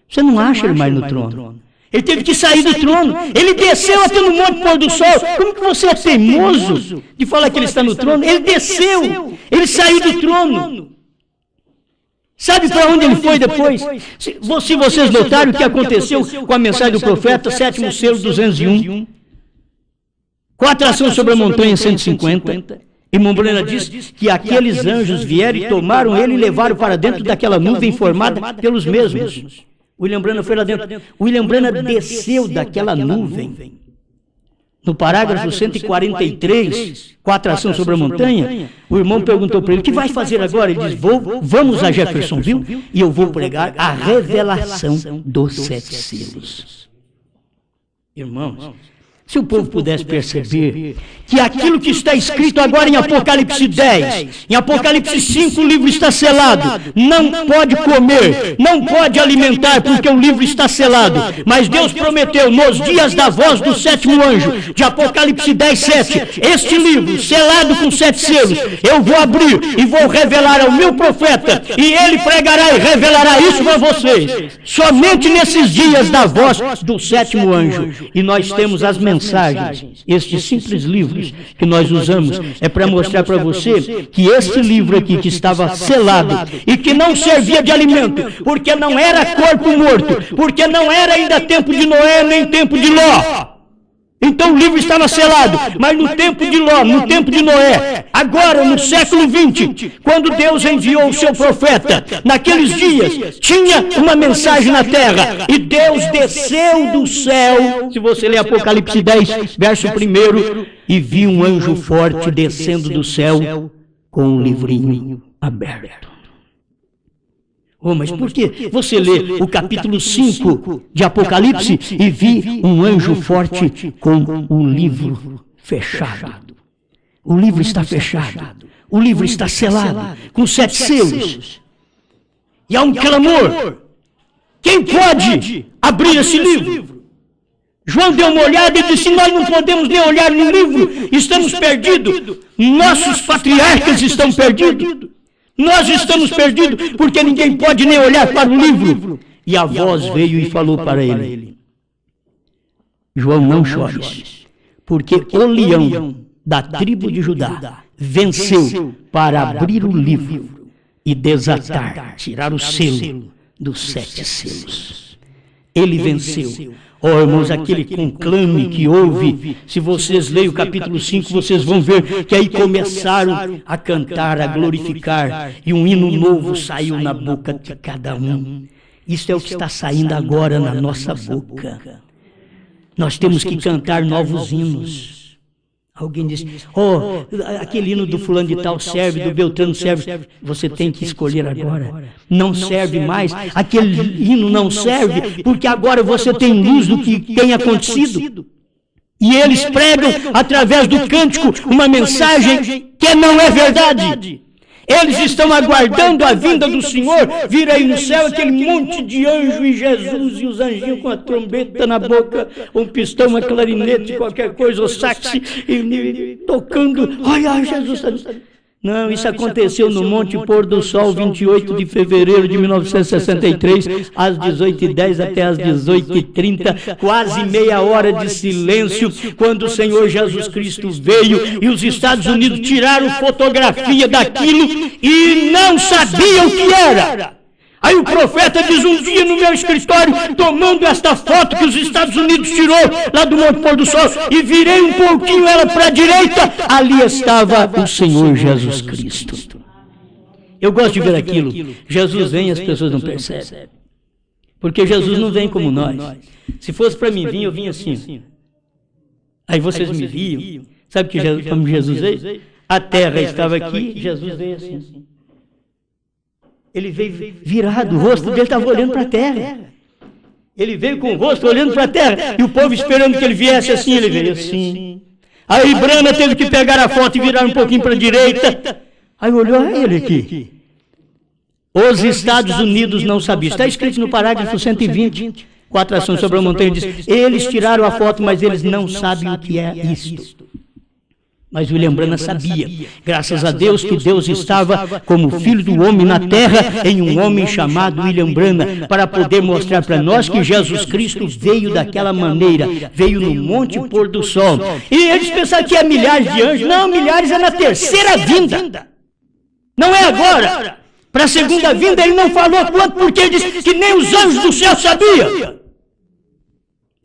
Você não acha ele mais no trono. Ele teve que sair do trono. Ele desceu até no Monte Pôr do Sol. Como que você é teimoso de falar que ele está no trono? Ele desceu, ele saiu do trono. Sabe para onde ele foi depois? Se vocês notaram o que aconteceu com a mensagem do profeta, sétimo selo 201, com a atração sobre a montanha 150, irmão Brena diz que aqueles anjos vieram e tomaram ele e levaram para dentro daquela nuvem formada pelos mesmos. William Branham foi lá dentro. William Branham desceu daquela nuvem. No parágrafo 143, com a atração sobre a montanha, o irmão perguntou para ele, o que vai fazer agora? Ele diz, vamos a Jeffersonville e eu vou pregar a revelação dos 7 selos. Irmãos, se o povo pudesse perceber que aquilo que está escrito agora em Apocalipse 10, em Apocalipse 5, o livro está selado, não pode comer, não pode alimentar, porque o livro está selado. Mas Deus prometeu, nos dias da voz do 7º anjo, de Apocalipse 10, 7, este livro, selado com 7 selos, eu vou abrir e vou revelar ao meu profeta, e ele pregará e revelará isso para vocês, somente nesses dias da voz do 7º anjo. E nós temos as mensagens, estes simples livros que nós usamos, é para mostrar para você que este livro aqui que estava selado e que não servia de alimento, porque não era corpo morto, porque não era ainda tempo de Noé nem tempo de Ló. Então o livro estava selado, mas no tempo de Ló, no tempo de Noé, agora no século 20, quando Deus enviou o seu profeta, naqueles dias, tinha uma mensagem na terra, e Deus desceu do céu, se você ler Apocalipse 10, verso 1, e viu um anjo forte descendo do céu com um livrinho aberto. Oh, mas por que você lê o capítulo 5 de Apocalipse e vi um anjo forte com um livro fechado? O livro está fechado, o livro está selado, com 7 selos. E há um clamor: quem pode abrir esse livro? João deu uma olhada e disse, nós não podemos nem olhar no livro, estamos perdidos, nossos patriarcas estão perdidos. Nós estamos perdidos porque ninguém pode nem olhar para o livro. E a voz veio e falou para ele, João, não chores, porque o leão da tribo de Judá venceu para abrir o livro e desatar, tirar o selo dos 7 selos. Ele venceu. Oh, irmãos, aquele conclame que houve, se vocês leem o capítulo 5, vocês vão ver que aí começaram a cantar, a glorificar, e um hino novo saiu na boca de cada um. Isso é o que está saindo agora na nossa boca. Nós temos que cantar novos hinos. Alguém diz, oh, aquele hino do fulano de tal serve, do Beltrano serve. Você tem que escolher agora. Não serve mais. Aquele hino não serve, porque agora você tem luz do que tem acontecido. E eles pregam, através do cântico, uma mensagem que não é verdade. Eles estão aguardando a vinda do Senhor, vir aí no céu aquele monte de anjo e Jesus e os anjinhos com a trombeta na boca, um pistão, uma clarinete, qualquer coisa, o sax, e tocando, olha Jesus. Não, isso aconteceu no Monte Pôr do Sol, 28 de fevereiro de 1963, às 18h10 até às 18h30, quase meia hora de silêncio, quando o Senhor Jesus Cristo veio e os Estados Unidos tiraram fotografia daquilo e não sabiam o que era. Aí o profeta diz, um dia no meu escritório, tomando esta foto que os Estados Unidos tirou lá do Monte Pôr do Sol, e virei um pouquinho ela para a direita, ali estava o Senhor Jesus Cristo. Eu gosto de ver aquilo. Jesus vem e as pessoas não percebem. Porque Jesus não vem como nós. Se fosse para mim vir, eu vinha assim. Aí vocês me viam. Sabe como Jesus veio? A terra estava aqui, Jesus veio assim. Ele veio virado, o rosto dele estava olhando para a terra. Ele veio com o rosto olhando para a terra. E o povo esperando que ele viesse assim, ele veio assim. Aí Brana teve que pegar a foto e virar um pouquinho para a direita. Aí olhou a ele aqui. Os Estados Unidos não sabiam. Está escrito no parágrafo 120. 4 ações sobre a montanha diz, eles tiraram a foto, mas eles não sabem o que é isto. Mas William Branham sabia, graças a Deus, que Deus estava como Filho do Homem na terra, em um homem chamado William Branham, para poder mostrar para nós que Jesus Cristo veio daquela maneira, veio no Monte Pôr do Sol. E eles pensaram que é milhares de anjos. Não, milhares é na terceira vinda. Não é agora. Para a segunda vinda ele não falou quanto, porque ele disse que nem os anjos do céu sabiam.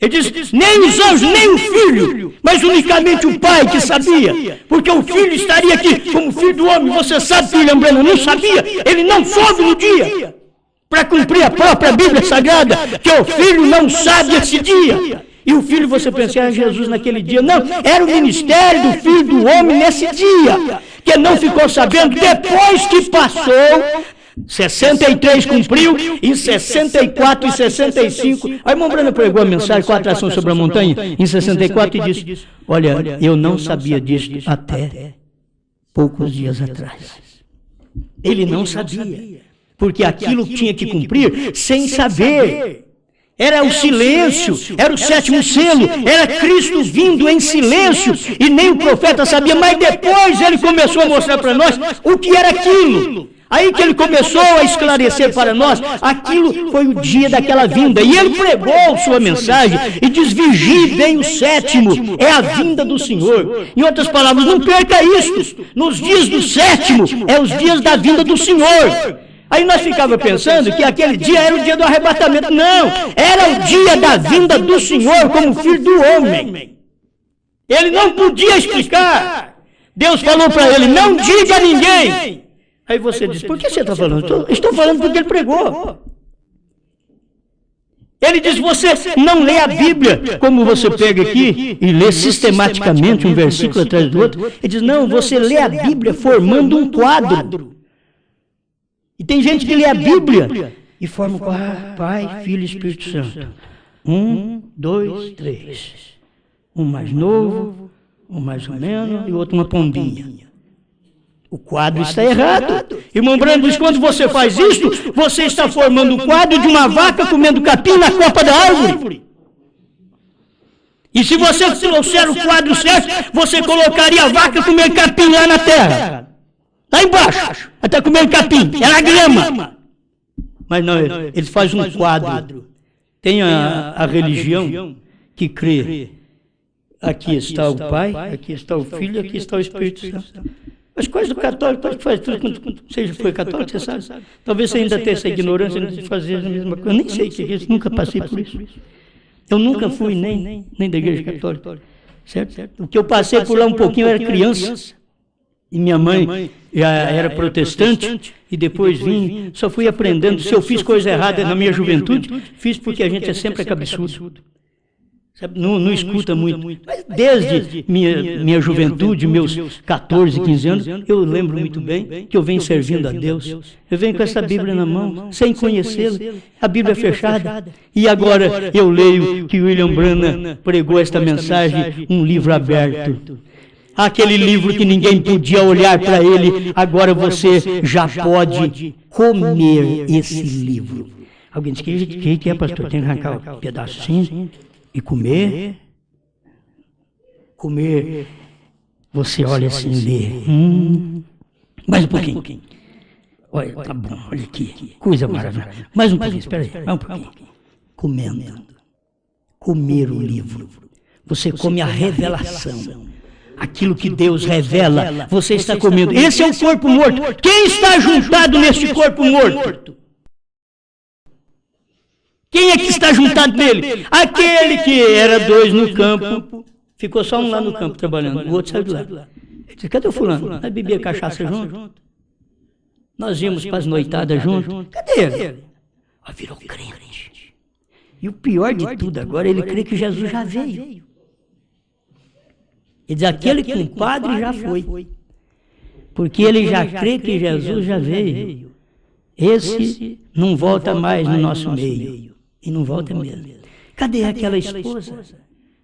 Ele diz, nem os anjos, nem o Filho, mas unicamente o Pai que sabia, porque o Filho estaria aqui como Filho do Homem. Você sabe que William Branham não sabia, ele não soube no dia, para cumprir a própria Bíblia Sagrada, que o Filho não sabe esse dia. E o Filho, você pensa, era Jesus naquele dia. Não, era o ministério do Filho do Homem nesse dia, que não ficou sabendo depois que passou. 63 cumpriu, em 64 e 65. A irmã Brana pregou a mensagem, 4 ações sobre a montanha, em 64, e disse, olha, eu não sabia disso até poucos dias atrás. Ele não sabia, porque aquilo tinha que cumprir sem saber. Era o silêncio, era o 7º selo, era Cristo vindo em silêncio, e nem o profeta sabia, mas depois ele começou a mostrar para nós o que era aquilo. Aí que ele começou a esclarecer para nós, aquilo foi o dia daquela vinda. E ele pregou sua mensagem e diz, vigie bem o 7º, é a vinda do Senhor. Em outras palavras, não perca isto. Nos dias do 7º, é os dias da vinda do Senhor. Aí nós ficávamos pensando que aquele dia era o dia do arrebatamento. Não, era o dia da vinda do Senhor como Filho do Homem. Ele não podia explicar. Deus falou para ele, não diga a ninguém. Aí você diz, por que você está falando? Estou falando porque ele pregou. Ele diz, você não lê a Bíblia, como você pega aqui e lê sistematicamente um versículo atrás do outro. Ele diz, não, você lê a Bíblia formando um quadro. E tem gente que lê a Bíblia e forma um quadro, Pai, Filho e Espírito Santo. 1, 2, 3. Um mais novo, um mais ou menos e o outro uma pombinha. O quadro está errado. Irmão Brando diz, quando você faz isso, você está formando o quadro de uma vaca comendo capim na copa da árvore. E se você trouxer o quadro certo, você colocaria a vaca comendo capim lá na terra. Lá embaixo, até comendo capim, era grama. Mas não, ele faz um quadro. Tem a religião que crê. Aqui está o Pai, aqui está o Filho, aqui está o Espírito Santo. As coisas do católico, faz tudo quando você já foi católico, você sabe. Talvez você ainda tenha essa ignorância de fazer a mesma coisa. Eu nem sei o que é isso, nunca passei por isso. Eu nunca fui nem da igreja católica. Certo? O que eu passei por lá um pouquinho, eu era criança. E minha mãe já era protestante, e depois vim, só fui aprendendo. Se eu fiz coisa errada na minha juventude, fiz porque a gente é sempre cabeçudo. Não escuta muito. Mas desde minha juventude, meus 14, 15 anos, eu lembro muito bem que eu venho servindo a Deus. Eu venho com essa Bíblia na mão, sem conhecê-la. A Bíblia é fechada. E agora eu leio que William Branham pregou esta mensagem, um livro aberto. Aquele livro que ninguém podia olhar para ele, agora você já pode comer esse livro. Alguém diz, que é, pastor? Tem que arrancar um pedacinho e comer. Comer, você olha assim e lê. Mais um pouquinho. Olha, tá bom, olha aqui, coisa maravilhosa. Mais um pouquinho, espera aí, mais um pouquinho. Comendo. Comer o livro. Você come a revelação. Aquilo que Deus revela, você está comendo. Esse é o corpo morto. Quem está juntado neste corpo morto? Quem é que está juntado nele? Aquele que era 2 no campo, ficou só um lá no campo trabalhando, o outro saiu de lá. Ele disse, cadê o fulano? Nós bebia cachaça junto? Nós íamos para as noitadas junto? Cadê ele? Virou crente. E o pior de tudo agora, ele crê que Jesus já veio. Ele diz, aquele compadre já foi. Porque ele já crê que Jesus já veio. Esse não volta mais no nosso meio. E não volta mesmo. Cadê aquela esposa?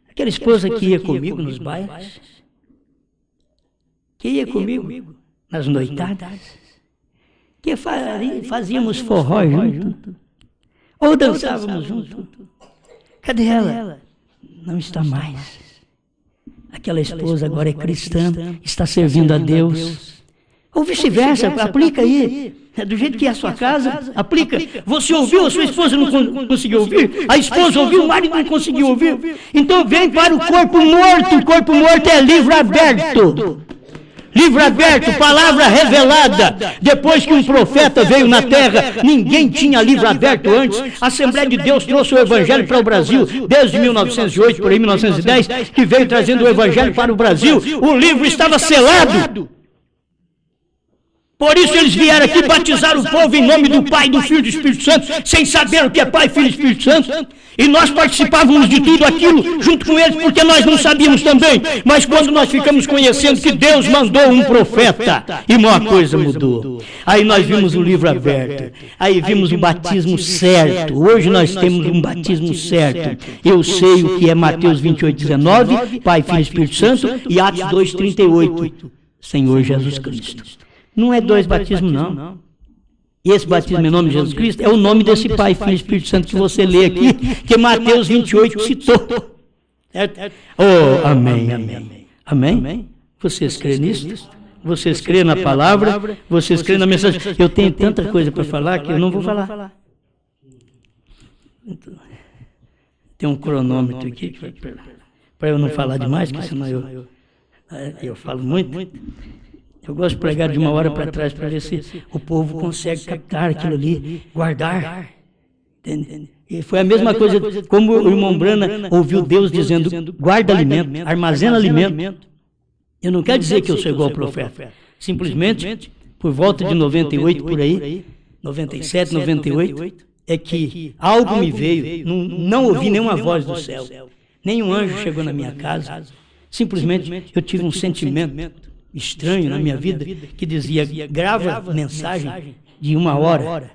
Aquela esposa que ia comigo nos bailes? Que ia comigo nas noitadas? Que fazíamos forró junto? Ou dançávamos junto? Cadê ela? Não está mais. Aquela esposa agora é cristã, está servindo a Deus. Ou vice-versa, aplica aí. Do jeito que é a sua casa, aplica. Você ouviu, a sua esposa não conseguiu ouvir? A esposa ouviu, o marido não conseguiu ouvir? Então vem para o corpo morto. O corpo morto é livro aberto. Livro aberto, palavra revelada. Depois que um profeta veio na terra, ninguém tinha livro aberto antes. A Assembleia de Deus trouxe o Evangelho para o Brasil, desde 1908, por aí 1910, que veio trazendo o Evangelho para o Brasil. O livro estava selado. Por isso eles vieram aqui batizar o povo em nome do Pai, do Filho e do Espírito Santo, sem saber o que é Pai, Filho e Espírito Santo. E nós participávamos de tudo aquilo junto com eles, porque nós não sabíamos também. Mas quando nós ficamos conhecendo que Deus mandou um profeta, e uma coisa mudou. Aí nós vimos o livro aberto, aí vimos o batismo certo. Hoje nós temos um batismo certo. Eu sei o que é Mateus 28:19, Pai, Filho e Espírito Santo, e Atos 2:38, Senhor Jesus Cristo. Não é 2 batismos, não. E esse batismo em nome de Jesus Cristo é o nome desse Pai, Filho e Espírito Santo que você lê aqui, que Mateus 28 citou. Oh, amém, amém. Amém? Vocês creem nisso? Vocês creem na palavra? Vocês creem na mensagem? Eu tenho tanta coisa para falar que eu não vou falar. Tem um cronômetro aqui para eu não falar demais, porque senão eu falo muito. Eu gosto de pregar de 1 hora para trás para ver se o povo consegue captar aquilo ali, guardar. Entende? E foi a mesma coisa como o irmão Branham ouviu Deus dizendo, guarda alimento, armazena alimento. Eu não quero dizer que eu sou igual ao profeta. Simplesmente, por volta de 98 por aí, 97, 98, é que algo me veio, não ouvi nenhuma voz do céu. Nenhum anjo chegou na minha casa. Simplesmente eu tive um sentimento estranho na minha vida, que dizia, grava mensagem de 1 hora.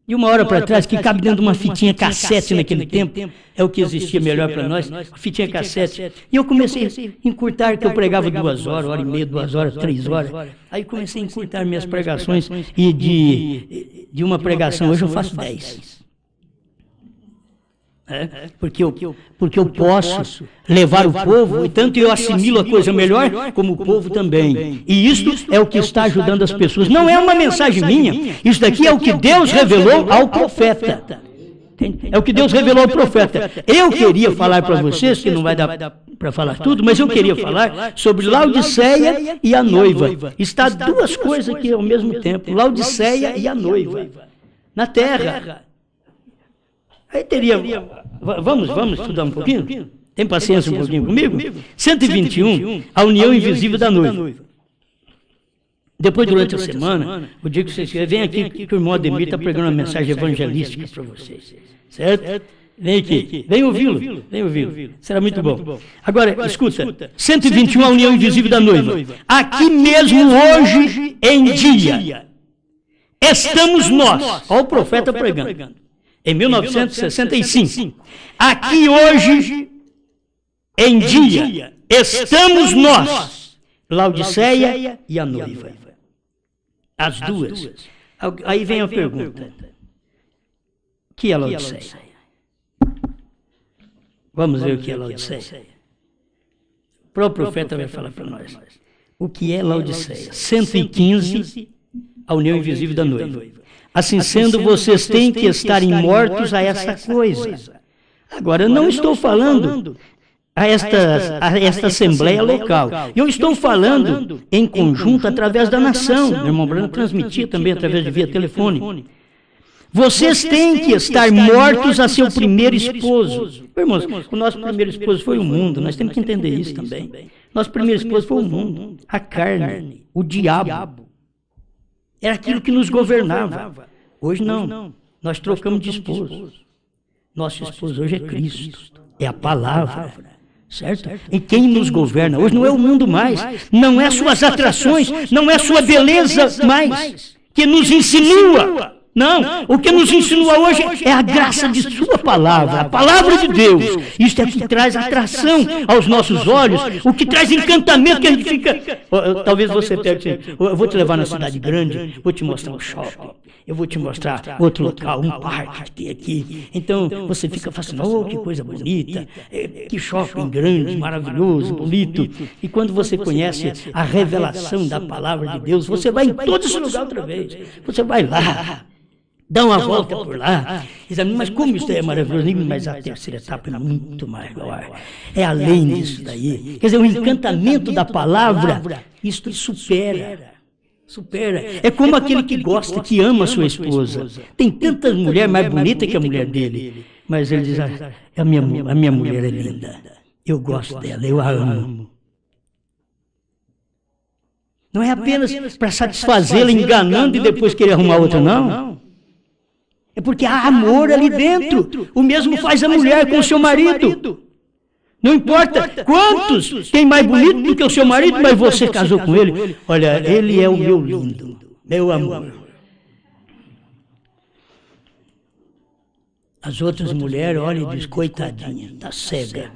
De 1 hora para trás, que cabe dentro de uma fitinha cassete naquele tempo, é o que existia melhor para nós, a fitinha cassete. E eu comecei a encurtar, que eu pregava 2 horas, 1h30, 2 horas, 3 horas. Aí comecei a encurtar minhas pregações, e de uma pregação hoje eu faço 10. Porque eu posso levar o povo, e tanto eu assimilo a coisa melhor, como o povo também. E isto é o que está ajudando as pessoas. Não é uma mensagem minha, isso daqui é o que Deus revelou ao profeta. Entende? É o que Deus revelou ao profeta. Eu queria falar para vocês, que não vai dar para falar tudo, mas eu queria falar sobre Laodiceia e a noiva. Está duas coisas aqui ao mesmo tempo, Laodiceia e a noiva, na terra. Aí teria... Vamos estudar um pouquinho? Tem paciência um pouquinho comigo? 121, a união invisível da noiva. Depois, durante a semana, o dia que vocês vem aqui, que o irmão Ademir está pregando uma mensagem evangelística para vocês. Certo? Vem aqui, vem ouvi-lo, será muito bom. Agora, escuta, 121, a união invisível da noiva. Aqui mesmo hoje em dia, estamos nós, olha o profeta pregando, em 1965. Aqui hoje em dia, estamos nós, Laodiceia e a noiva. As duas. Aí vem a pergunta. O que é Laodiceia? Vamos ver o que é Laodiceia. O próprio profeta vai falar para nós. O que é Laodiceia? 115, a união invisível da noiva. Assim sendo, vocês têm que estarem mortos a essa coisa. Agora, eu não estou falando a esta assembleia local. Eu estou falando em conjunto através da nação. Meu irmão Bruno transmitia também através de via telefone. Vocês têm que estar mortos a seu primeiro esposo. Irmãos, o nosso primeiro esposo foi o mundo, nós temos que entender isso também. Nosso primeiro esposo foi o mundo, a carne, o diabo. Era aquilo que nos governava. Hoje não, nós trocamos de esposo. Nosso esposo hoje é Cristo, é a palavra. Certo? E quem nos governa hoje não é o mundo mais, não é suas atrações, não é sua beleza mais, que nos insinua. Não, o que nos insinua hoje é a graça de sua palavra, a palavra de Deus. Isso é que traz atração aos nossos olhos, o que traz encantamento, que a gente fica... Talvez você pegue assim, eu vou te levar na cidade grande, vou te mostrar um shopping, eu vou te mostrar outro local, um parque que tem aqui. Então você fica fascinado, oh, que coisa bonita, que shopping grande, maravilhoso, bonito. E quando você conhece a revelação da palavra de Deus, você vai em todo esse lugar outra vez. Você vai lá, dá uma volta por lá, mas como isso é maravilhoso, mas a terceira etapa é muito maior, é além disso daí. Quer dizer, o encantamento da palavra, isto supera. É como aquele que gosta, que ama a sua esposa. Tem tantas mulheres mais bonitas que a mulher dele, mas ele diz, a minha mulher é linda, eu gosto dela, eu a amo. Não é apenas para satisfazê-la enganando e depois querer arrumar outra, não. É porque há amor ali dentro. O mesmo faz a mulher com o seu marido. Não importa quantos tem mais bonito do que o seu marido, mas você casou com ele. Olha, ele é o meu lindo, meu amor. As outras mulheres olham e dizem, coitadinha, está cega.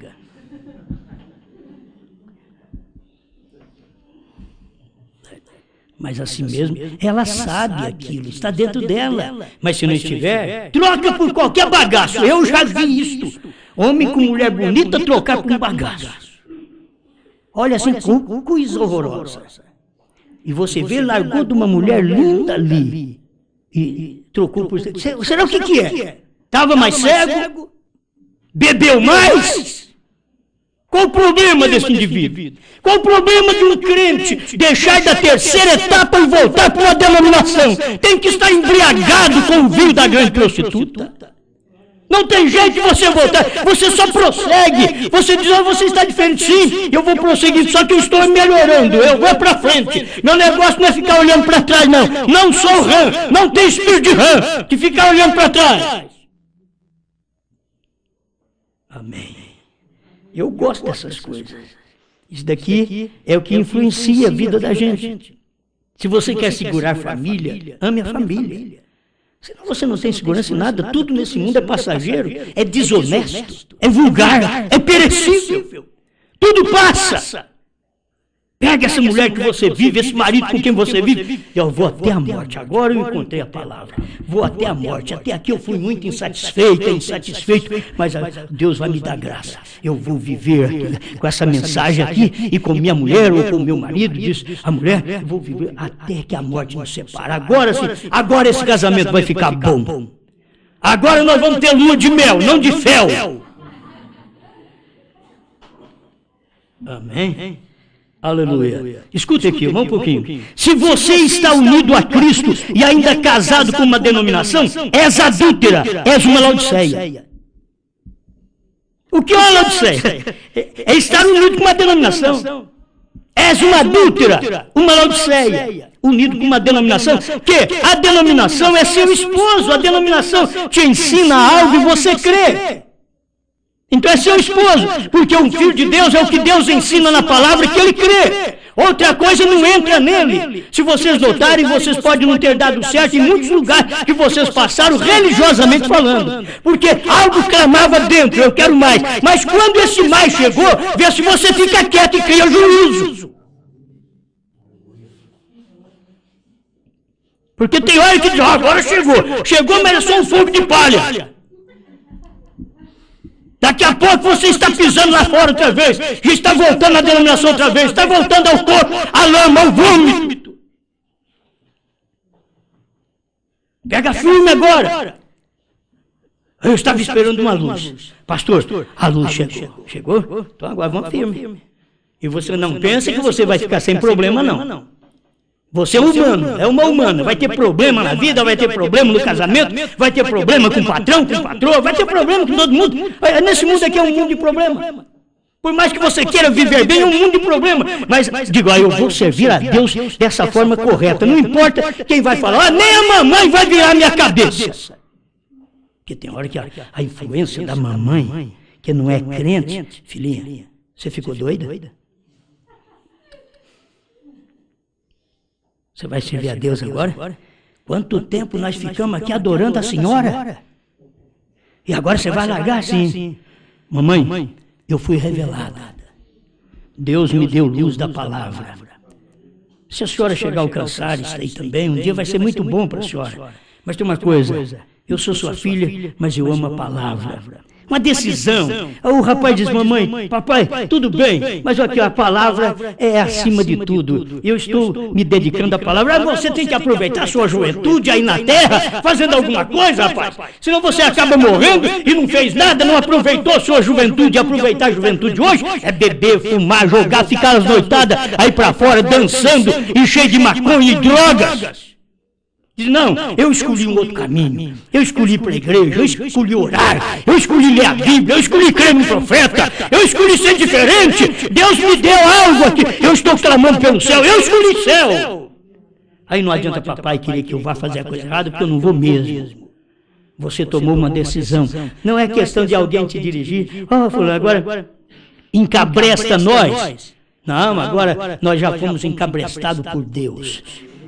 Mas assim mesmo, ela sabe aquilo, está dentro dela. Mas se não estiver, troca por qualquer bagaço. Eu já vi isto. Homem com mulher bonita trocar por um bagaço. Olha assim, coisa horrorosa. E você vê, largou de uma mulher linda ali e trocou por... Será o que é? Estava mais cego? Bebeu mais? Qual o problema desse indivíduo? Qual o problema de um crente deixar da terceira etapa e voltar para uma denominação? Tem que estar embriagado com o vinho da grande prostituta. Não tem jeito de você voltar, você só prossegue. Você diz, você está diferente, sim, eu vou prosseguir, só que eu estou melhorando, eu vou para frente. Meu negócio não é ficar olhando para trás, não. Não sou rã, não tem espírito de rã, que ficar olhando para trás. Amém. Eu gosto dessas coisas. Isso daqui é o que influencia a vida da gente. Se você quer segurar a família, ame a família. Senão você não tem segurança em nada. Tudo nesse mundo é passageiro, é desonesto, é vulgar, é perecível. Tudo passa. Pega essa mulher que você vive, esse marido com quem você vive. Eu vou até a morte. Agora eu encontrei a palavra. Vou até a morte. Até aqui eu fui muito insatisfeito, mas Deus vai me dar graça. Eu vou viver com essa mensagem aqui e com minha mulher ou com meu marido, diz a mulher, eu vou viver até que a morte nos separe. Agora sim, agora esse casamento vai ficar bom. Agora nós vamos ter lua de mel, não de fel. Amém? Aleluia. Escute aqui, um pouquinho. Se você está unido a Cristo e ainda casado com uma denominação, és adúltera, és uma Laodiceia. O que é uma Laodiceia? É estar unido com uma denominação. És uma adúltera, uma Laodiceia, unido com uma denominação, que a denominação é seu esposo, a denominação te ensina algo e você crê. Então é seu esposo, porque um filho de Deus é o que Deus ensina na palavra que ele crê. Outra coisa não entra nele. Se vocês notarem, vocês podem não ter dado certo em muitos lugares que vocês passaram religiosamente falando. Porque algo clamava dentro, eu quero mais. Mas quando esse mais chegou, vê se você fica quieto e cria juízo. Porque tem hora que diz, agora chegou, mas é só um fogo de palha. Daqui a pouco você está pisando lá fora outra vez, já está voltando à denominação outra vez, está voltando ao corpo, à lama, ao vômito. Pega firme agora. Eu estava esperando uma luz. Pastor, a luz chegou. Chegou? Então agora vamos firme. E você não pensa que você vai ficar sem problema, não. Você é humano, é uma humana, vai ter problema na vida, vai ter problema no casamento, vai ter problema com o patrão, com a patroa, vai ter problema com todo mundo. Nesse mundo aqui é um mundo de problema. Por mais que você queira viver bem, é um mundo de problema. Mas digo, eu vou servir a Deus dessa forma correta. Não importa quem vai falar, nem a mamãe vai virar minha cabeça. Porque tem hora que a influência da mamãe, que não é crente, filhinha, você ficou doida? Você vai servir a Deus agora? Quanto tempo nós ficamos aqui adorando a senhora? E agora você vai largar assim? Mamãe, eu fui revelada. Deus me deu luz da palavra. Se a senhora chegar a alcançar isso aí também, um dia vai ser muito bom para a senhora. Mas tem uma coisa, eu sou sua filha, mas eu amo a palavra. Uma decisão. O rapaz diz, mamãe, papai, tudo bem, mas aqui a palavra é acima de tudo. Eu estou me dedicando à palavra. Você tem que aproveitar a sua juventude aí na terra, fazendo alguma coisa, rapaz. Senão você acaba morrendo e não fez nada, não aproveitou a sua juventude. Aproveitar a juventude hoje é beber, fumar, jogar, ficar às noitadas aí pra fora, dançando e cheio de maconha e drogas. Diz, não, eu escolhi um outro caminho, eu escolhi ir para a igreja, eu escolhi orar, eu escolhi ler a Bíblia, eu escolhi crer no profeta, eu escolhi ser diferente, Deus me deu algo aqui, eu estou clamando pelo céu, eu escolhi céu. Aí não adianta papai querer que eu vá fazer a coisa errada, porque eu não vou mesmo. Você tomou uma decisão, não é questão de alguém te dirigir, fulano, agora encabresta nós. Não, agora nós já fomos encabrestados por Deus.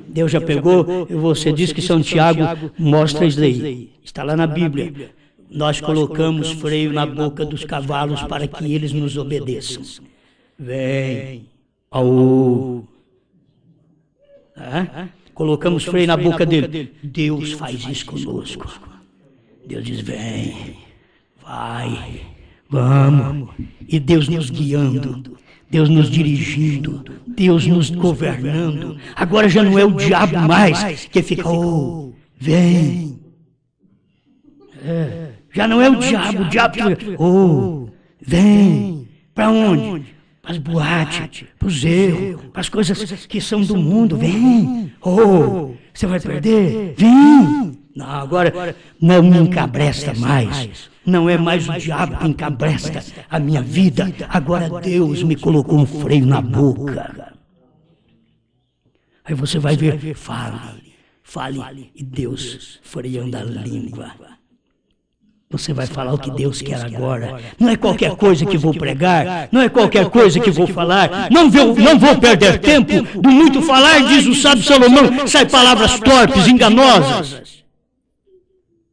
Deus já pegou, você diz que São Tiago mostra isso daí. Está lá na Bíblia. Nós colocamos freio na boca dos cavalos para que eles nos obedeçam. Vem. Colocamos freio na boca dele. Deus faz isso conosco. Deus diz, vem, vai, vamos. E Deus nos guiando. Deus nos dirigindo, Deus nos governando. Agora já não é o diabo mais que fica, vem. Já não é o diabo que fica, vem. Para onde? Para as boates, para os erros, para as coisas que são do mundo. Vem. Você vai perder? Vem. Não, agora não me encabresta mais. Não é mais o diabo que encabresta a minha vida. Agora Deus me colocou um freio na boca. Aí você vai ver, fale, e Deus freando a língua. Você vai falar o que Deus quer agora. Não é qualquer coisa que vou pregar, não é qualquer coisa que vou falar. Não vou perder tempo. Do muito falar, diz o sábio Salomão, sai palavras torpes, enganosas.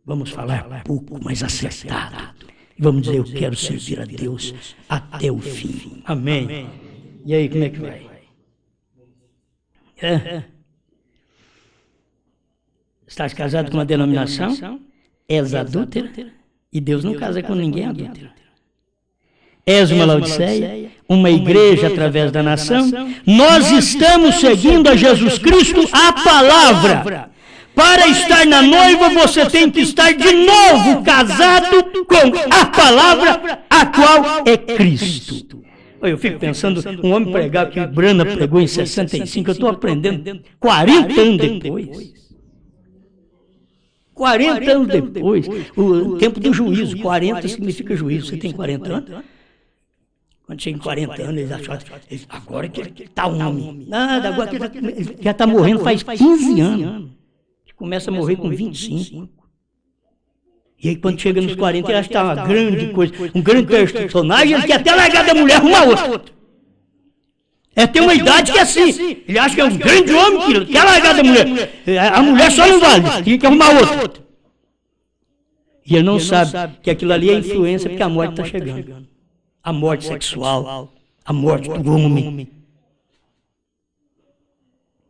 Vamos falar pouco, mas acertado. Vamos dizer, eu quero servir a Deus até o fim. Amém. E aí, como é que vai? Estás casado com uma denominação? És adúltera? E Deus não casa com ninguém adúltero. És uma Laodiceia, uma igreja através da nação. Nós estamos seguindo a Jesus Cristo, a palavra. Para estar na noiva, você tem que estar de novo casado com a palavra, a qual é Cristo. Eu fico pensando, um homem pregar que o Brana pregou em 65, eu estou aprendendo 40 anos depois. 40 anos depois, o tempo do juízo, 40 significa juízo. Você tem 40 anos? Quando chega em 40 anos, eles acham, agora que ele está homem. Nada, agora que ele já está morrendo faz 15 anos. Começa a morrer com 25. E aí quando chega nos 40, ele acha que está uma grande coisa, um grande personagem, ele quer até largar da mulher, arrumar outra. Tem uma idade que é assim. Ele acha que é um grande homem, que quer largar da mulher. A mulher só não vale, tem que arrumar outra. E ele não sabe que aquilo ali é influência, porque a morte está chegando. A morte sexual, a morte do homem.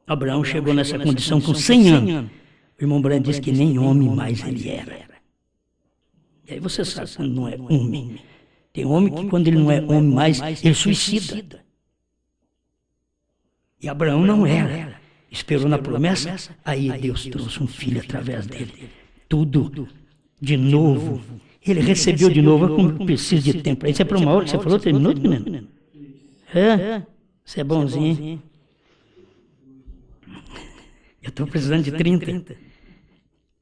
Abraão chegou nessa condição com 100 anos. O irmão Brando disse que nem homem mais ele era. E aí você sabe quando não é homem. Tem homem que quando ele não é homem mais, ele suicida. E Abraão não era. Esperou na promessa, aí Deus trouxe um filho através dele. Tudo de novo. Ele recebeu de novo, como precisa de tempo. Isso é para uma hora que você falou, terminou, menino? Você é bonzinho. Eu estou precisando de 30.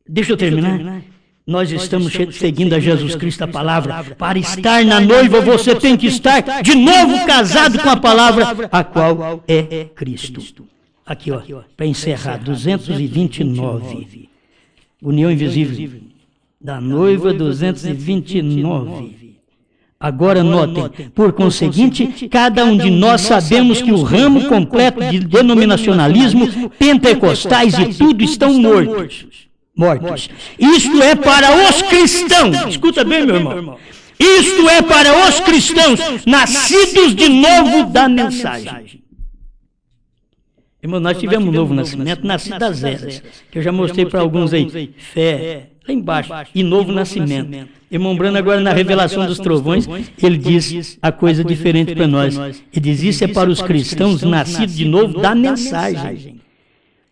Deixa eu terminar. Nós estamos seguindo a Jesus Cristo, a palavra. Para estar na noiva, você tem que estar de novo casado com a palavra, a qual é Cristo. Aqui, ó, para encerrar, 229. União invisível da noiva, 229. Agora notem, por conseguinte, cada um de nós sabemos que o ramo completo de denominacionalismo, pentecostais e tudo estão mortos. Isto é para os cristãos. Escuta bem, meu irmão. Isto é para os cristãos, nascidos de novo da mensagem. Irmão, nós tivemos um novo nascimento, nascido das eras, que eu já mostrei para alguns aí. Fé, lá embaixo, e novo nascimento. Irmão Brando, agora na revelação dos trovões, ele diz a coisa diferente para nós. Ele diz, isso é para os cristãos nascidos de novo da mensagem.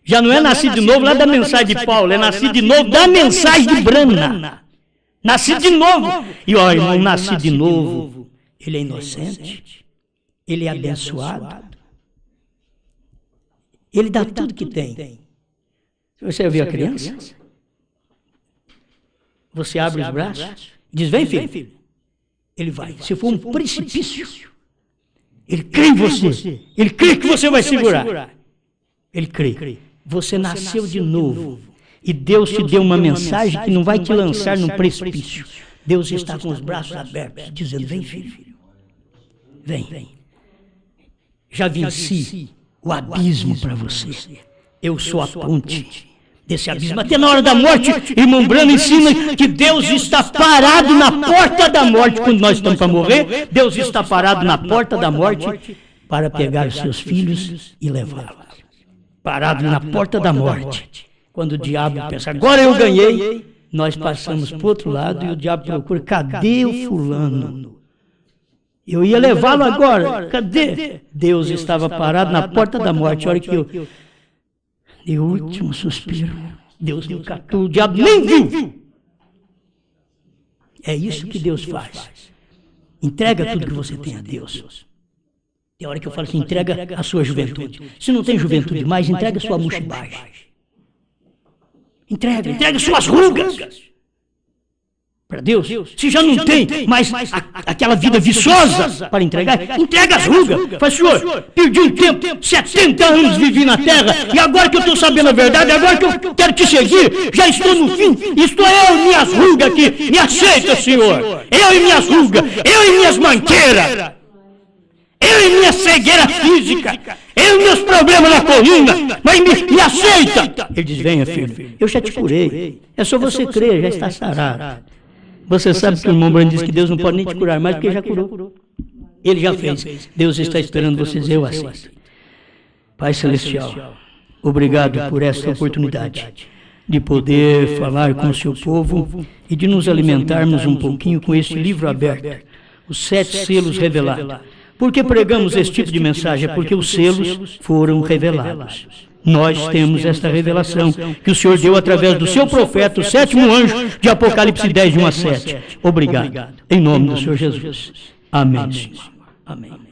Já não é nascido de novo lá da mensagem de Paulo, é nascido de novo da mensagem de Brana. Nascido de novo. E olha, irmão, nascido de novo, ele é inocente, ele é abençoado, ele dá tudo que tem. Você viu a criança? Você abre os braços, diz, vem filho. Ele vai. Se for um precipício, ele crê em você. Ele crê que você vai segurar. Ele crê. Você nasceu de novo. E Deus te deu uma mensagem que não vai te lançar num precipício. Deus está com os braços abertos, dizendo, vem filho. Vem. Já venci o abismo para você. Eu sou a ponte desse abismo. Até na hora da morte, irmão Brando ensina que Deus está parado na porta da morte. Quando nós estamos para morrer, Deus está parado na porta da morte para pegar os seus filhos e levá-los. Parado na porta da morte. Quando o diabo pensa, agora eu ganhei, nós passamos para o outro lado e o diabo procura, cadê o fulano? Eu ia levá-lo agora, cadê? Deus estava parado na porta da morte. Olha que eu dei o último suspiro. Deus me catou, o diabo nem viu. É isso que Deus faz. Entrega tudo que você tem a Deus. Tem hora que eu falo assim, entrega a sua juventude. Se não tem juventude mais, entrega a sua mochibagem. Entrega suas rugas. Para Deus. Se já não tem mais aquela vida viçosa para entregar, entrega as rugas. Fala, Senhor, perdi um tempo, 70 anos vivi na terra, e agora que eu estou sabendo a verdade, agora que eu quero te seguir, já estou no fim, estou eu e minhas rugas aqui, me aceita, Senhor. Eu e minhas rugas, eu e minhas manqueiras. Eu e minha cegueira física, eu e meus problemas na coluna, mas me aceita. Ele diz, venha filho, eu já te curei, é só você crer, já está sarado. Você sabe que o irmão Brando diz que Deus não pode nem te curar mais, porque ele já curou. Ele já fez, Deus está esperando vocês, eu aceito. Pai Celestial, obrigado por esta oportunidade de poder falar com o seu povo e de nos alimentarmos um pouquinho com este livro aberto, os 7 selos revelados. Por que pregamos esse tipo de mensagem? É porque os selos foram revelados. Nós temos esta revelação que o Senhor deu através do seu profeta, o sétimo anjo de Apocalipse 10, de 1 a 7. Obrigado. Em nome do Senhor Jesus. Amém, Senhor. Amém.